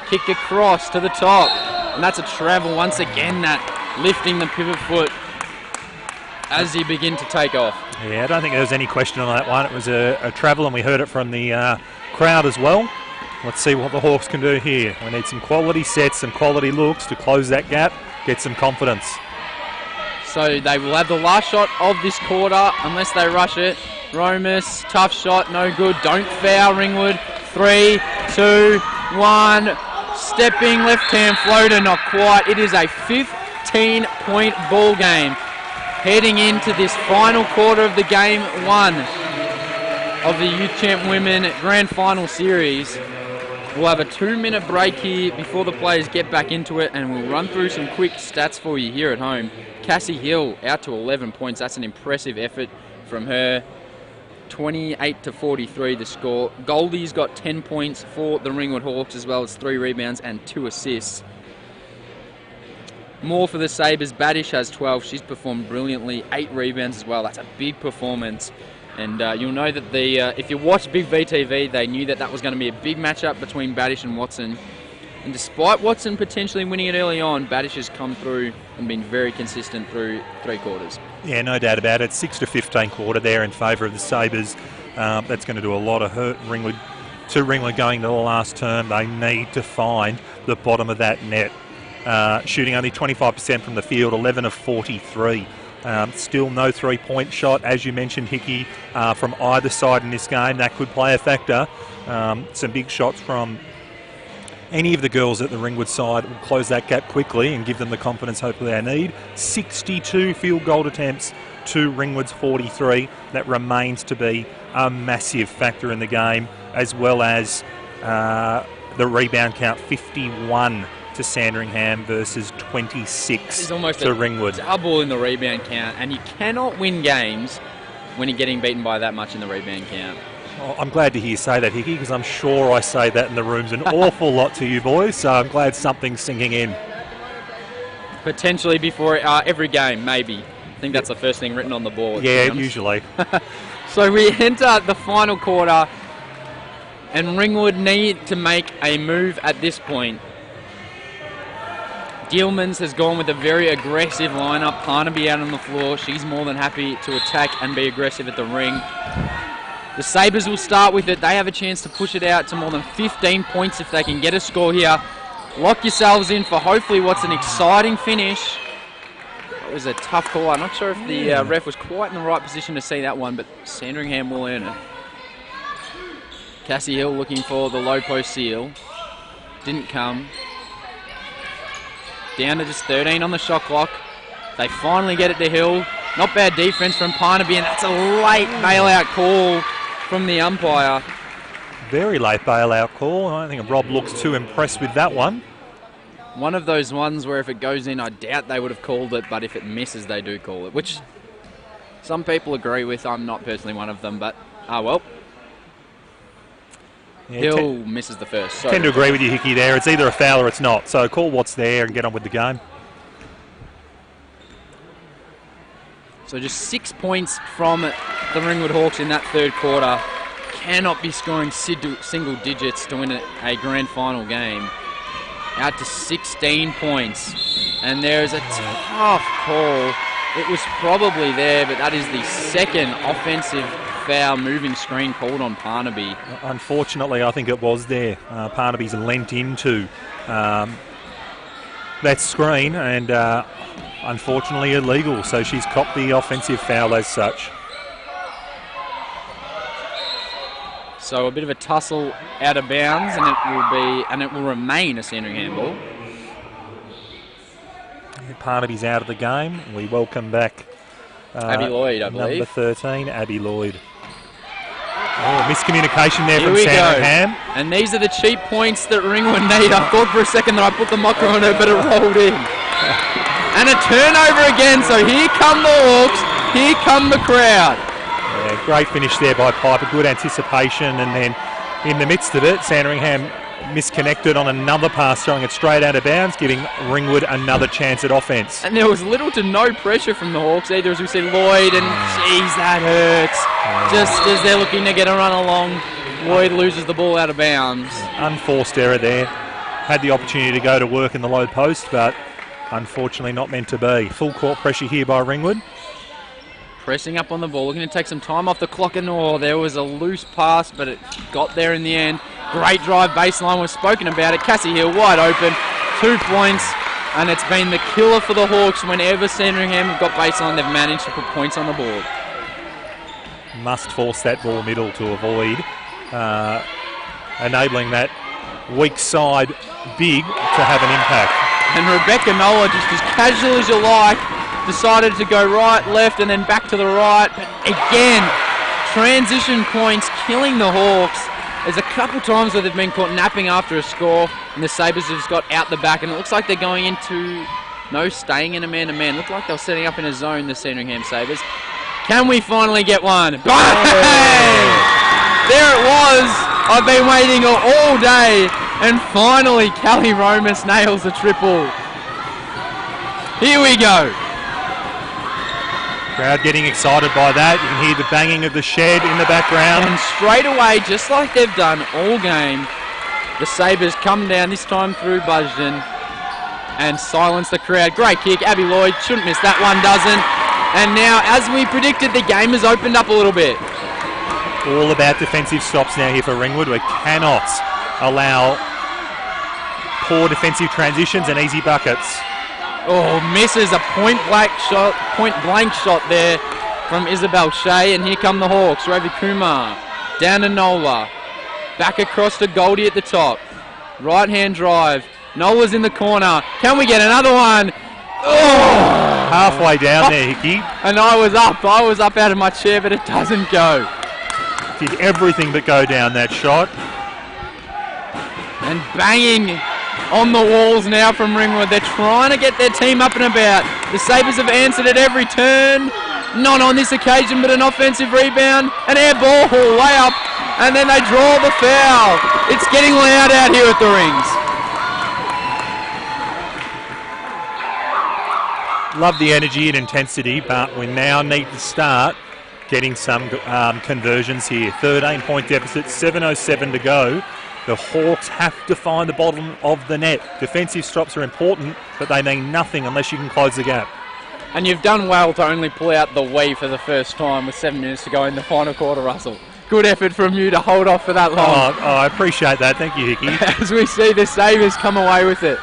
Speaker 1: Kick across to the top. And that's a travel once again, that lifting the pivot foot as he begin to take off.
Speaker 2: Yeah, I don't think there was any question on that one. It was a travel, and we heard it from the crowd as well. Let's see what the Hawks can do here. We need some quality sets, some quality looks to close that gap, get some confidence.
Speaker 1: So they will have the last shot of this quarter unless they rush it. Romus, tough shot, no good. Don't foul, Ringwood. 3, 2, 1. Stepping left-hand floater, not quite. It is a 15-point ball game. Heading into this final quarter of the game 1 of the Youth Champ Women Grand Final Series. We'll have a 2-minute break here before the players get back into it, and we'll run through some quick stats for you here at home. Cassie Hill out to 11 points. That's an impressive effort from her. 28-43 the score. Goldie's got 10 points for the Ringwood Hawks as well as 3 rebounds and 2 assists. More for the Sabres. Badish has 12. She's performed brilliantly. 8 rebounds as well. That's a big performance. And you'll know that if you watch BigV TV, they knew that was going to be a big matchup between Badish and Watson. And despite Watson potentially winning it early on, Badish has come through and been very consistent through 3 quarters.
Speaker 2: Yeah, no doubt about it. 6-15 quarter there in favour of the Sabres. That's going to do a lot of hurt Ringwood going to the last term. They need to find the bottom of that net. Shooting only 25% from the field, 11 of 43. Still no 3-point shot, as you mentioned, Hickey, from either side in this game. That could play a factor. Some big shots from any of the girls at the Ringwood side will close that gap quickly and give them the confidence hopefully they need. 62 field goal attempts to Ringwood's 43. That remains to be a massive factor in the game, as well as the rebound count, 51 to Sandringham versus 26 to Ringwood.
Speaker 1: Double in the rebound count, and you cannot win games when you're getting beaten by that much in the rebound count.
Speaker 2: Oh, I'm glad to hear you say that, Hickey, because I'm sure I say that in the rooms an awful lot to you boys, so I'm glad something's sinking in.
Speaker 1: Potentially before every game, maybe. I think that's the first thing written on the board.
Speaker 2: Yeah, usually.
Speaker 1: So we enter the final quarter, and Ringwood need to make a move at this point. Gilmans has gone with a very aggressive lineup. Parnaby out on the floor. She's more than happy to attack and be aggressive at the ring. The Sabres will start with it. They have a chance to push it out to more than 15 points if they can get a score here. Lock yourselves in for hopefully what's an exciting finish. It was a tough call. I'm not sure if the ref was quite in the right position to see that one, but Sandringham will earn it. Cassie Hill looking for the low post seal. Didn't come. Down to just 13 on the shot clock. They finally get it to Hill. Not bad defense from Parnaby, and that's a late bailout call from the umpire.
Speaker 2: Very late bailout call. I don't think Rob looks too impressed with that one.
Speaker 1: One of those ones where if it goes in, I doubt they would have called it, but if it misses, they do call it, which some people agree with. I'm not personally one of them, but well.
Speaker 2: Yeah,
Speaker 1: Hill misses the first.
Speaker 2: I tend to agree with you, Hickey, there. It's either a foul or it's not. So call what's there and get on with the game.
Speaker 1: So just 6 points from the Ringwood Hawks in that third quarter. Cannot be scoring single digits to win a grand final game. Out to 16 points. And there's a tough call. It was probably there, but that is the second offensive foul moving screen called on Parnaby.
Speaker 2: Unfortunately, I think it was there. Parnaby's lent into that screen and unfortunately illegal. So she's copped the offensive foul as such.
Speaker 1: So a bit of a tussle out of bounds, and it will remain a Sandringham ball.
Speaker 2: Parnaby's out of the game. We welcome back
Speaker 1: Abby Lloyd, I believe.
Speaker 2: Number 13, Abby Lloyd. Oh, miscommunication there from
Speaker 1: Here we
Speaker 2: Sandringham.
Speaker 1: go. And these are the cheap points that Ringwood need. I thought for a second that I put the mocker on her, but it rolled in. And a turnover again, so here come the Hawks, here come the crowd.
Speaker 2: Yeah, great finish there by Piper, good anticipation, and then in the midst of it, Sandringham misconnected on another pass, throwing it straight out of bounds, giving Ringwood another chance at offence.
Speaker 1: And there was little to no pressure from the Hawks either, as we see Lloyd, and geez, that hurts. Just as they're looking to get a run along, Lloyd loses the ball out of bounds.
Speaker 2: Unforced error there. Had the opportunity to go to work in the low post, but unfortunately not meant to be. Full court pressure here by Ringwood.
Speaker 1: Pressing up on the ball, looking to take some time off the clock, and there was a loose pass, but it got there in the end. Great drive baseline, we've spoken about it. Cassie Hill wide open, 2 points, and it's been the killer for the Hawks. Whenever Sandringham have got baseline, they've managed to put points on the board.
Speaker 2: Must force that ball middle to avoid enabling that weak side big to have an impact.
Speaker 1: And Rebecca Nola, just as casual as you like, decided to go right, left, and then back to the right. But again, transition points killing the Hawks. There's a couple times where they've been caught napping after a score, and the Sabres have just got out the back, and it looks like they're going into staying in a man-to-man. Looked like they were setting up in a zone, the Sandringham Sabres. Can we finally get one? Bang! There it was. I've been waiting all day, and finally Callie Romas nails the triple. Here we go.
Speaker 2: Crowd getting excited by that. You can hear the banging of the shed in the background.
Speaker 1: And straight away, just like they've done all game, the Sabres come down, this time through Budgeon, and silence the crowd. Great kick. Abby Lloyd shouldn't miss that one, doesn't. And now, as we predicted, the game has opened up a little bit.
Speaker 2: All about defensive stops now here for Ringwood. We cannot allow poor defensive transitions and easy buckets.
Speaker 1: Oh, misses a point blank shot there from Isabel Shea, and here come the Hawks. Ravi Kumar down to Nola, back across to Goldie at the top. Right hand drive. Nola's in the corner. Can we get another one? Oh!
Speaker 2: Halfway down there, Hickey.
Speaker 1: And I was up out of my chair, but it doesn't go.
Speaker 2: Did everything but go down that shot.
Speaker 1: And banging on the walls now from Ringwood. They're trying to get their team up and about. The Sabres have answered at every turn. Not on this occasion, but an offensive rebound. An air ball, layup, and then they draw the foul. It's getting loud out here at the rings.
Speaker 2: Love the energy and intensity, but we now need to start getting some conversions here. 13-point deficit, 7:07 to go. The Hawks have to find the bottom of the net. Defensive stops are important, but they mean nothing unless you can close the gap.
Speaker 1: And you've done well to only pull out the we for the first time with 7 minutes to go in the final quarter, Russell. Good effort from you to hold off for that long.
Speaker 2: Oh, I appreciate that. Thank you, Hickey.
Speaker 1: As we see the Sabres come away with it.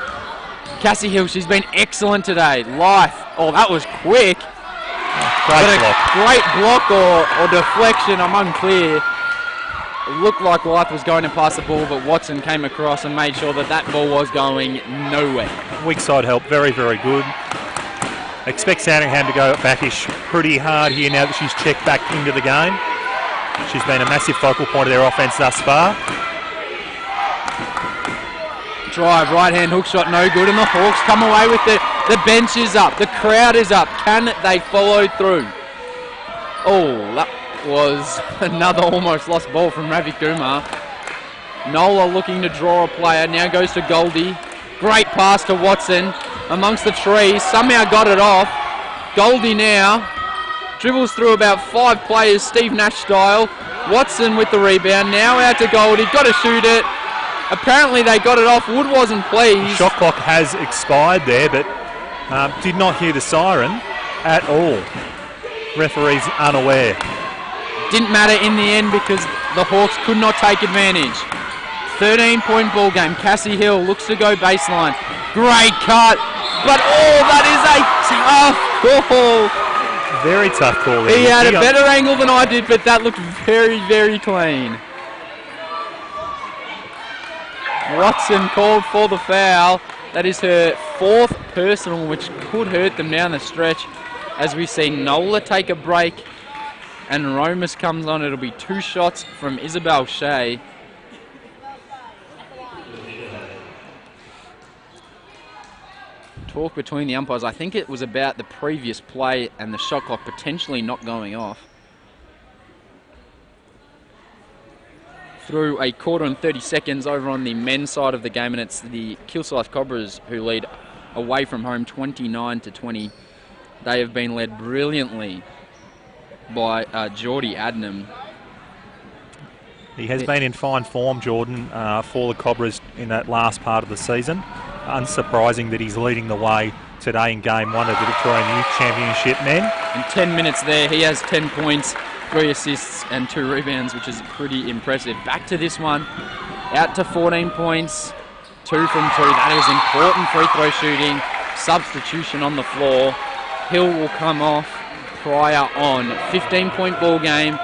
Speaker 1: Cassie Hill, she's been excellent today. Life. Oh, that was quick.
Speaker 2: Great block.
Speaker 1: Great block or deflection, I'm unclear. looked like Lyth was going to pass the ball, but Watson came across and made sure that that ball was going nowhere.
Speaker 2: Weak side help, very, very good. Expect Sandringham to go backish pretty hard here now that she's checked back into the game. She's been a massive focal point of their offence thus far.
Speaker 1: Drive, right-hand hook shot, no good, and the Hawks come away with it. The bench is up, the crowd is up. Can they follow through? Oh, that was another almost lost ball from Ravi Kumar. Nola looking to draw a player, now goes to Goldie. Great pass to Watson amongst the trees, somehow got it off. Goldie now dribbles through about 5 players, Steve Nash style. Watson with the rebound, now out to Goldie, got to shoot it. Apparently they got it off, Wood wasn't pleased.
Speaker 2: Shot clock has expired there, but did not hear the siren at all. Referee's unaware.
Speaker 1: Didn't matter in the end because the Hawks could not take advantage. 13-point ball game. Cassie Hill looks to go baseline. Great cut. But that is a tough call.
Speaker 2: Very tough call there.
Speaker 1: He had a better angle than I did, but that looked very, very clean. Watson called for the foul. That is her 4th personal, which could hurt them down the stretch. As we see Nola take a break and Romas comes on. It'll be 2 shots from Isabel Shea. Talk between the umpires. I think it was about the previous play and the shot clock potentially not going off. Through a quarter and 30 seconds over on the men's side of the game, and it's the Kilsyth Cobras who lead away from home 29-20. They have been led brilliantly by Geordie Adnam.
Speaker 2: He has been in fine form, Jordan, for the Cobras in that last part of the season. Unsurprising that he's leading the way today in Game 1 of the Victorian Youth Championship men. In
Speaker 1: 10 minutes there, he has 10 points, 3 assists and 2 rebounds, which is pretty impressive. Back to this one, out to 14 points, 2 from 2. That is important free throw shooting. Substitution on the floor. Hill will come off, Pryor on. 15-point ball game.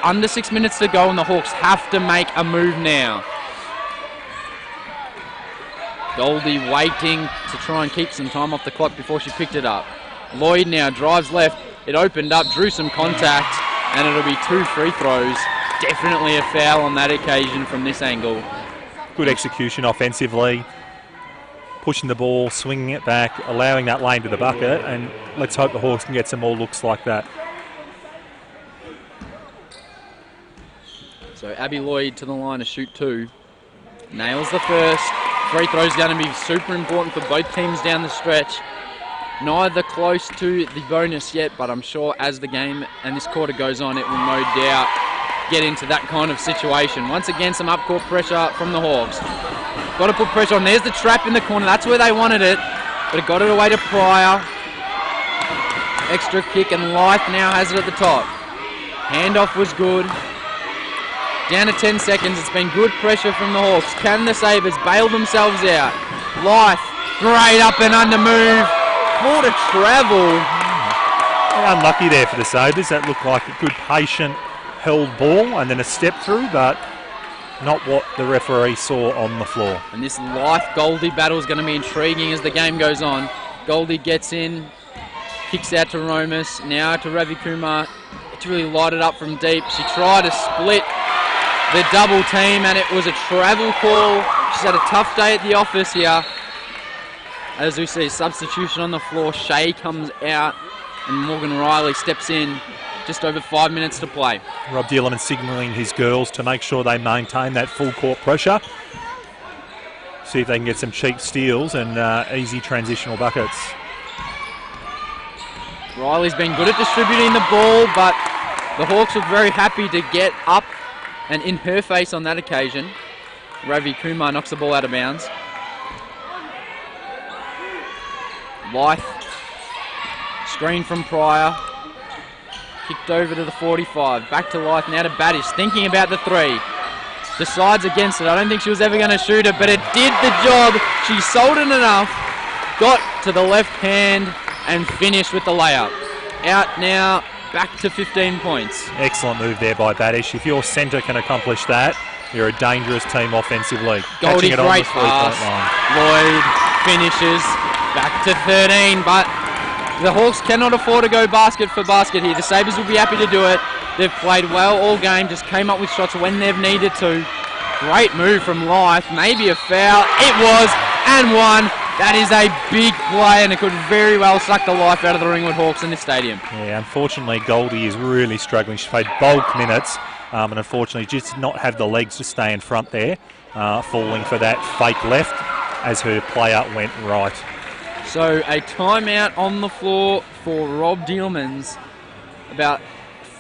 Speaker 1: Under 6 minutes to go, and the Hawks have to make a move now. Goldie waiting to try and keep some time off the clock before she picked it up. Lloyd now drives left. It opened up, drew some contact, and it'll be 2 free throws. Definitely a foul on that occasion from this angle.
Speaker 2: Good execution offensively. Pushing the ball, swinging it back, allowing that lane to the bucket, and let's hope the Hawks can get some more looks like that.
Speaker 1: So Abby Lloyd to the line to shoot 2. Nails the first. Free throw's going to be super important for both teams down the stretch. Neither close to the bonus yet, but I'm sure as the game and this quarter goes on, it will no doubt get into that kind of situation. Once again, some up-court pressure from the Hawks. Got to put pressure on. There's the trap in the corner. That's where they wanted it, but it got it away to Pryor. Extra kick, and Lyth now has it at the top. Handoff was good. Down to 10 seconds. It's been good pressure from the Hawks. Can the Sabres bail themselves out? Lyth, great up and under move. For to travel.
Speaker 2: Unlucky there for the Sabres. That looked like a good patient held ball and then a step through, but not what the referee saw on the floor.
Speaker 1: And this Lyth-Goldie battle is going to be intriguing as the game goes on. Goldie gets in, kicks out to Romas, now to Ravi Kumar. It's really lighted up from deep. She tried to split the double team, and it was a travel call. She's had a tough day at the office here. As we see, substitution on the floor. Shea comes out, and Morgan Riley steps in. Just over 5 minutes to play.
Speaker 2: Rob Dillman signalling his girls to make sure they maintain that full court pressure. See if they can get some cheap steals and easy transitional buckets.
Speaker 1: Riley's been good at distributing the ball, but the Hawks were very happy to get up and in her face on that occasion. Ravi Kumar knocks the ball out of bounds. Lyth, screen from Pryor. Kicked over to the 45. Back to Lyth, now to Baddish, thinking about the 3. Decides against it. I don't think she was ever going to shoot it, but it did the job. She sold it enough. Got to the left hand and finished with the layup. Out now, back to 15 points.
Speaker 2: Excellent move there by Badish. If your centre can accomplish that, you're a dangerous team offensively.
Speaker 1: Goldie,
Speaker 2: Catching it on the
Speaker 1: great
Speaker 2: three-point
Speaker 1: pass.
Speaker 2: line.
Speaker 1: Lloyd finishes back to 13, but the Hawks cannot afford to go basket for basket here. The Sabres will be happy to do it. They've played well all game, just came up with shots when they've needed to. Great move from Life, maybe a foul. It was, and one. That is a big play, and it could very well suck the life out of the Ringwood Hawks in this stadium.
Speaker 2: Yeah, unfortunately, Goldie is really struggling. She's played bulk minutes, and unfortunately just did not have the legs to stay in front there, falling for that fake left as her player went right.
Speaker 1: So a timeout on the floor for Rob Dealmans. About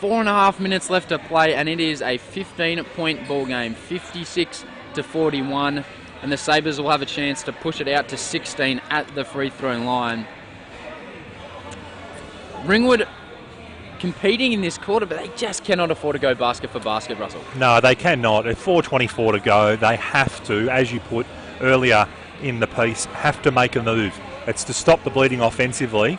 Speaker 1: 4.5 minutes left to play, and it is a 15-point ball game, 56-41. And the Sabres will have a chance to push it out to 16 at the free throw line. Ringwood competing in this quarter, but they just cannot afford to go basket for basket, Russell.
Speaker 2: No, they cannot. At 4:24 to go, they have to, as you put earlier in the piece, have to make a move. It's to stop the bleeding offensively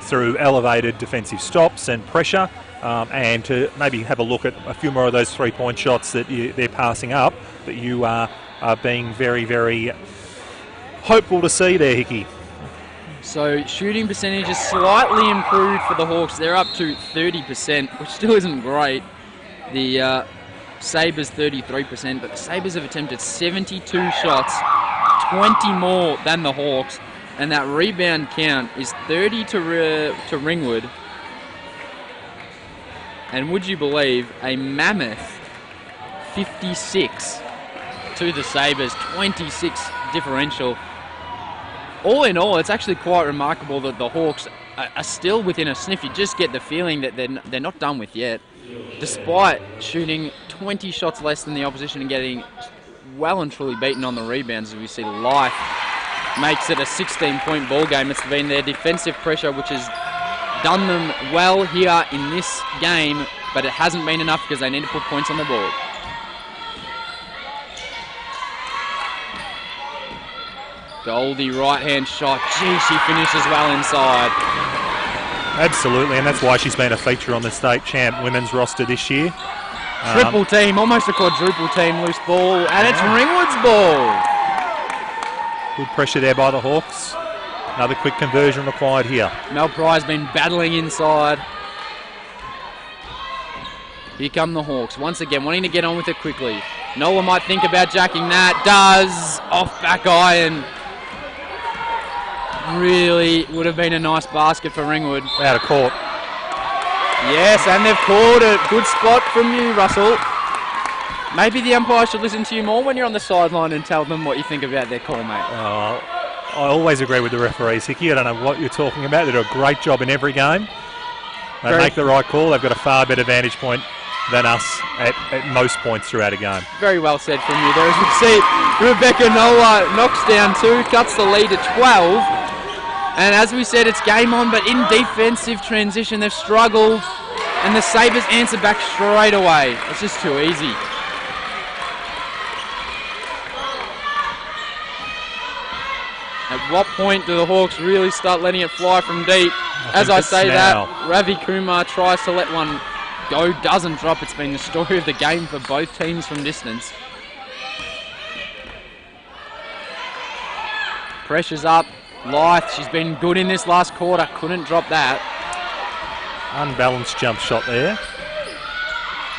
Speaker 2: through elevated defensive stops and pressure, and to maybe have a look at a few more of those three-point shots that they're passing up, that you are being very, very hopeful to see there, Hickey.
Speaker 1: So shooting percentage is slightly improved for the Hawks. They're up to 30%, which still isn't great. The Sabres 33%, but the Sabres have attempted 72 shots, 20 more than the Hawks, and that rebound count is 30 to Ringwood. And would you believe, a mammoth 56 to the Sabres, 26 differential. All in all, it's actually quite remarkable that the Hawks are still within a sniff. You just get the feeling that they're not done with yet, despite shooting 20 shots less than the opposition and getting well and truly beaten on the rebounds. As we see, Life makes it a 16-point ball game. It's been their defensive pressure which has done them well here in this game, but it hasn't been enough because they need to put points on the board. Goldie right-hand shot. Gee, she finishes well inside.
Speaker 2: Absolutely, and that's why she's been a feature on the state champ women's roster this year.
Speaker 1: Triple team, almost a quadruple team, loose ball, and it's Ringwood's ball.
Speaker 2: Good pressure there by the Hawks. Another quick conversion required here.
Speaker 1: Mel Pry's been battling inside. Here come the Hawks, once again wanting to get on with it quickly. Nola might think about jacking that, does, off back iron. Really would have been a nice basket for Ringwood.
Speaker 2: Out of court.
Speaker 1: Yes, and they've called it. Good spot from you, Russell. Maybe the umpire should listen to you more when you're on the sideline and tell them what you think about their call, mate.
Speaker 2: I always agree with the referees, Hickey. I don't know what you're talking about. They do a great job in every game. They make the right call. They've got a far better vantage point than us at most points throughout a game.
Speaker 1: Very well said from you there. As we see, Rebecca Nola knocks down 2, cuts the lead to 12. And as we said, it's game on, but in defensive transition, they've struggled. And the Sabres answer back straight away. It's just too easy. At what point do the Hawks really start letting it fly from deep? As I say that, Ravi Kumar tries to let one go, doesn't drop. It's been the story of the game for both teams from distance. Pressure's up. Life, she's been good in this last quarter. Couldn't drop that.
Speaker 2: Unbalanced jump shot there.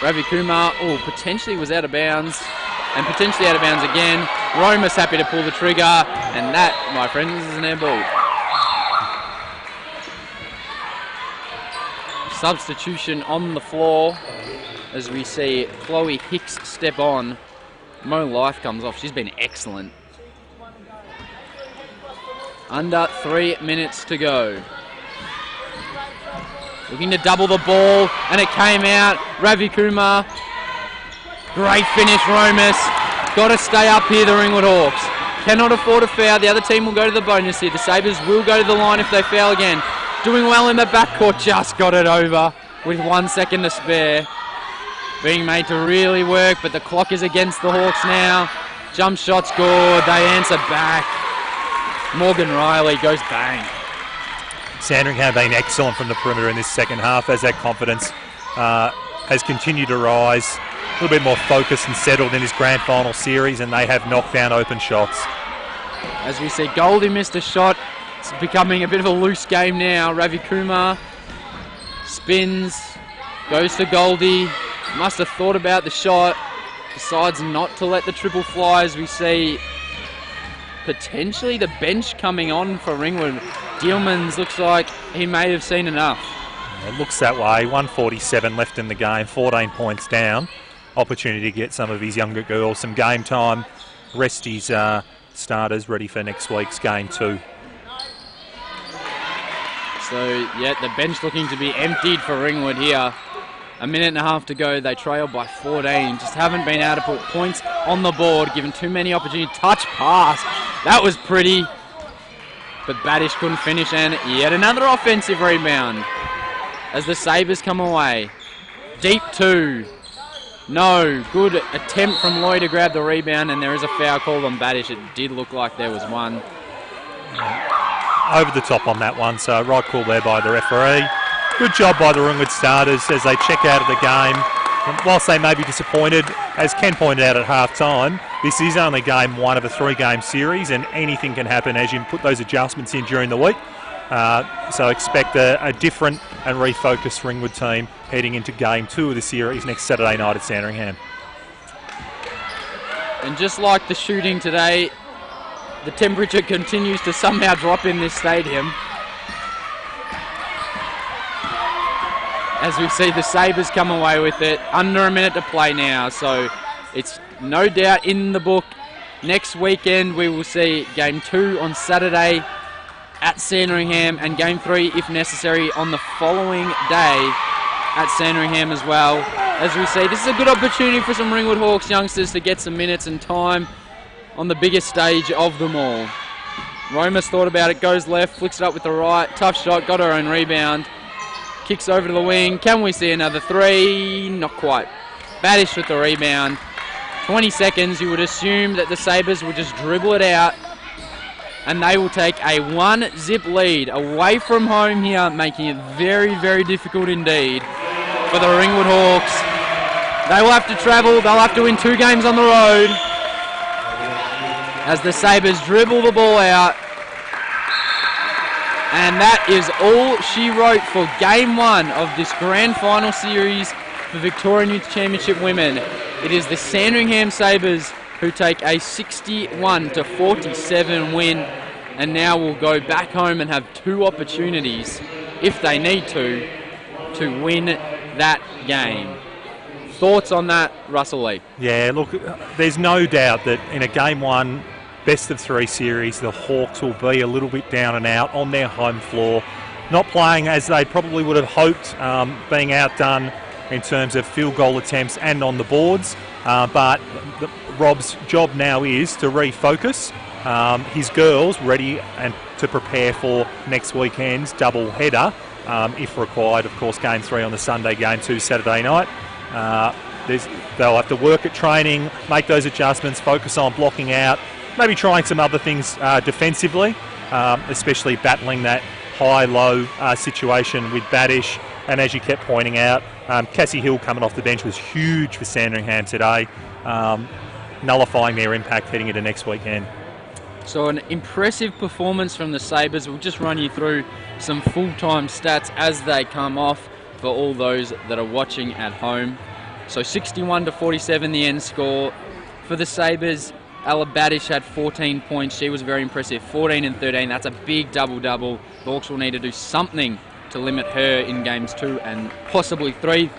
Speaker 1: Ravi Kumar, potentially was out of bounds. And potentially out of bounds again. Roma's happy to pull the trigger. And that, my friends, is an air ball. Substitution on the floor. As we see Chloe Hicks step on. Mo Life comes off. She's been excellent. Under 3 minutes to go. Looking to double the ball, and it came out. Ravi Kumar. Great finish, Romas. Got to stay up here, the Ringwood Hawks. Cannot afford a foul. The other team will go to the bonus here. The Sabres will go to the line if they foul again. Doing well in the backcourt, just got it over with 1 second to spare. Being made to really work, but the clock is against the Hawks now. Jump shot's good. They answer back. Morgan Riley goes bang.
Speaker 2: Sandringham have been excellent from the perimeter in this second half as that confidence has continued to rise. A little bit more focused and settled in this grand final series, and they have knocked down open shots.
Speaker 1: As we see, Goldie missed a shot. It's becoming a bit of a loose game now. Ravi Kumar spins, goes to Goldie. Must have thought about the shot. Decides not to let the triple fly, as we see potentially the bench coming on for Ringwood. Dealmans looks like he may have seen enough.
Speaker 2: It looks that way. 1:47 left in the game, 14 points down. Opportunity to get some of his younger girls some game time, rest his starters ready for next week's game 2.
Speaker 1: So, yeah, the bench looking to be emptied for Ringwood here. A minute and a half to go. They trail by 14. Just haven't been able to put points on the board, given too many opportunities. Touch pass. That was pretty. But Badish couldn't finish, and yet another offensive rebound as the Sabres come away. Deep 2. No. Good attempt from Loy to grab the rebound, and there is a foul called on Badish. It did look like there was one.
Speaker 2: Over the top on that one, so right call there by the referee. Good job by the Ringwood starters as they check out of the game. And whilst they may be disappointed, as Ken pointed out at half-time, this is only game 1 of a 3-game series, and anything can happen as you put those adjustments in during the week. So expect a different and refocused Ringwood team heading into game 2 of the series next Saturday night at Sandringham.
Speaker 1: And just like the shooting today, the temperature continues to somehow drop in this stadium. As we see the Sabres come away with it. Under a minute to play now, so it's no doubt in the book. Next weekend we will see game 2 on Saturday at Sandringham, and game 3, if necessary, on the following day at Sandringham as well. As we see, this is a good opportunity for some Ringwood Hawks youngsters to get some minutes and time on the biggest stage of them all. Romas thought about it, goes left, flicks it up with the right, tough shot, got her own rebound. Kicks over to the wing. Can we see another 3? Not quite. Badish with the rebound. 20 seconds. You would assume that the Sabres will just dribble it out, and they will take a 1-zip lead away from home here, making it very, very difficult indeed for the Ringwood Hawks. They will have to travel. They'll have to win 2 games on the road as the Sabres dribble the ball out. And that is all she wrote for game 1 of this grand final series for Victorian Youth Championship Women. It is the Sandringham Sabres who take a 61-47 win, and now will go back home and have 2 opportunities, if they need to win that game. Thoughts on that, Russell Lee?
Speaker 2: Yeah, look, there's no doubt that in a game 1 best of 3 series, the Hawks will be a little bit down and out on their home floor, not playing as they probably would have hoped, being outdone in terms of field goal attempts and on the boards. But Rob's job now is to refocus his girls ready and to prepare for next weekend's double header, if required. Of course, game 3 on the Sunday, game 2 Saturday night. They'll have to work at training, make those adjustments, focus on blocking out, maybe trying some other things defensively, especially battling that high-low situation with Badish. And as you kept pointing out, Cassie Hill coming off the bench was huge for Sandringham today, nullifying their impact heading into next weekend.
Speaker 1: So an impressive performance from the Sabres. We'll just run you through some full-time stats as they come off for all those that are watching at home. So 61-47 the end score. For the Sabres, Ella Badish had 14 points. She was very impressive. 14 and 13. That's a big double-double. The Hawks will need to do something to limit her in games 2 and possibly 3.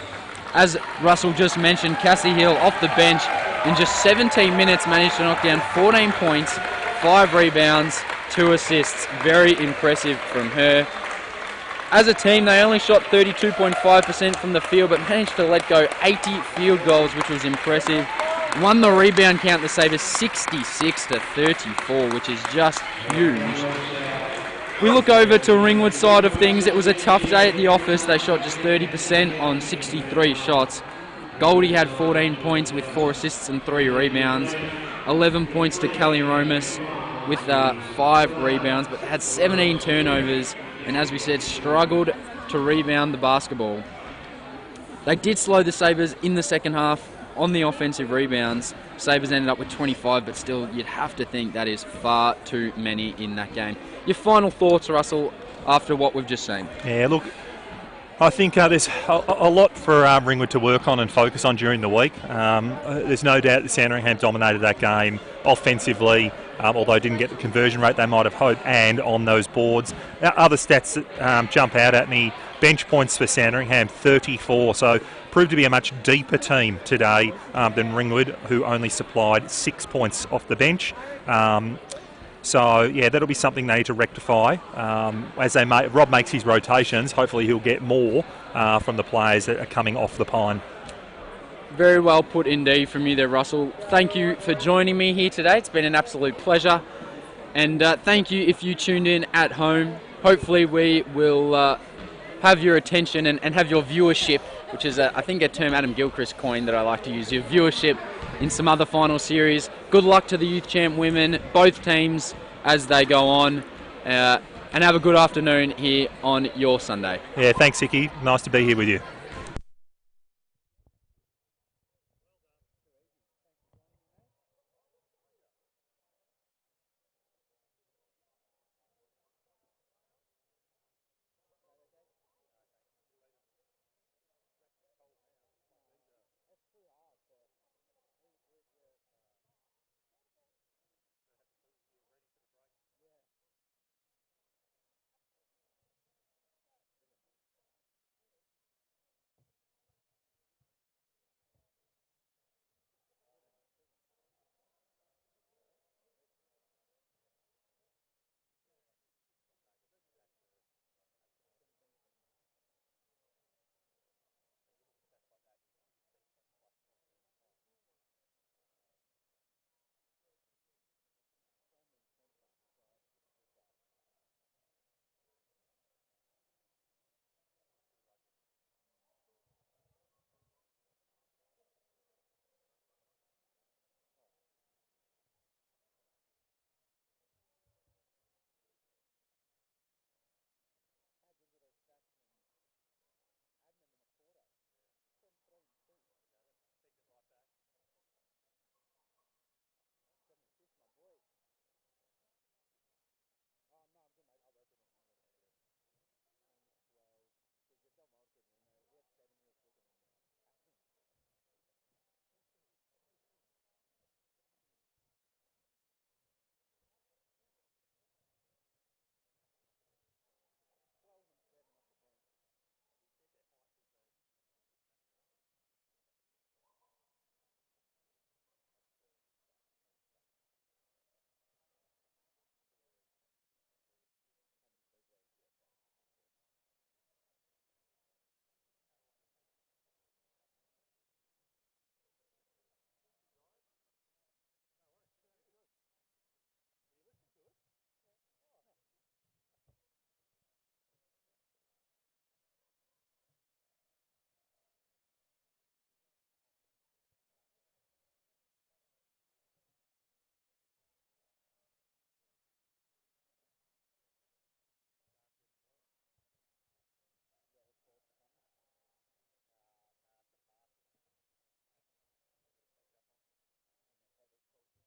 Speaker 1: As Russell just mentioned, Cassie Hill off the bench in just 17 minutes managed to knock down 14 points, 5 rebounds, 2 assists. Very impressive from her. As a team, they only shot 32.5% from the field, but managed to let go 80 field goals, which was impressive. Won the rebound count, the Sabres 66-34, which is just huge. We look over to Ringwood's side of things. It was a tough day at the office. They shot just 30% on 63 shots. Goldie had 14 points with 4 assists and 3 rebounds. 11 points to Kelly Romas with 5 rebounds, but had 17 turnovers and as we said, struggled to rebound the basketball. They did slow the Sabres in the second half on the offensive rebounds. Sabres ended up with 25, but still you'd have to think that is far too many in that game. Your final thoughts, Russell, after what we've just seen?
Speaker 2: Yeah, look, I think there's a lot for Ringwood to work on and focus on during the week. There's no doubt that Sandringham dominated that game offensively, although didn't get the conversion rate they might have hoped, and on those boards. Other stats that jump out at me: bench points for Sandringham, 34, so proved to be a much deeper team today than Ringwood, who only supplied 6 points off the bench. So, yeah, that'll be something they need to rectify. As Rob makes his rotations, hopefully he'll get more from the players that are coming off the pine.
Speaker 1: Very well put indeed from you there, Russell. Thank you for joining me here today. It's been an absolute pleasure. And thank you if you tuned in at home. Hopefully we will have your attention and have your viewership, which is, I think, a term Adam Gilchrist coined that I like to use, your viewership in some other final series. Good luck to the Youth Champ women, both teams, as they go on. And have a good afternoon here on your Sunday.
Speaker 2: Yeah, thanks, Icky. Nice to be here with you.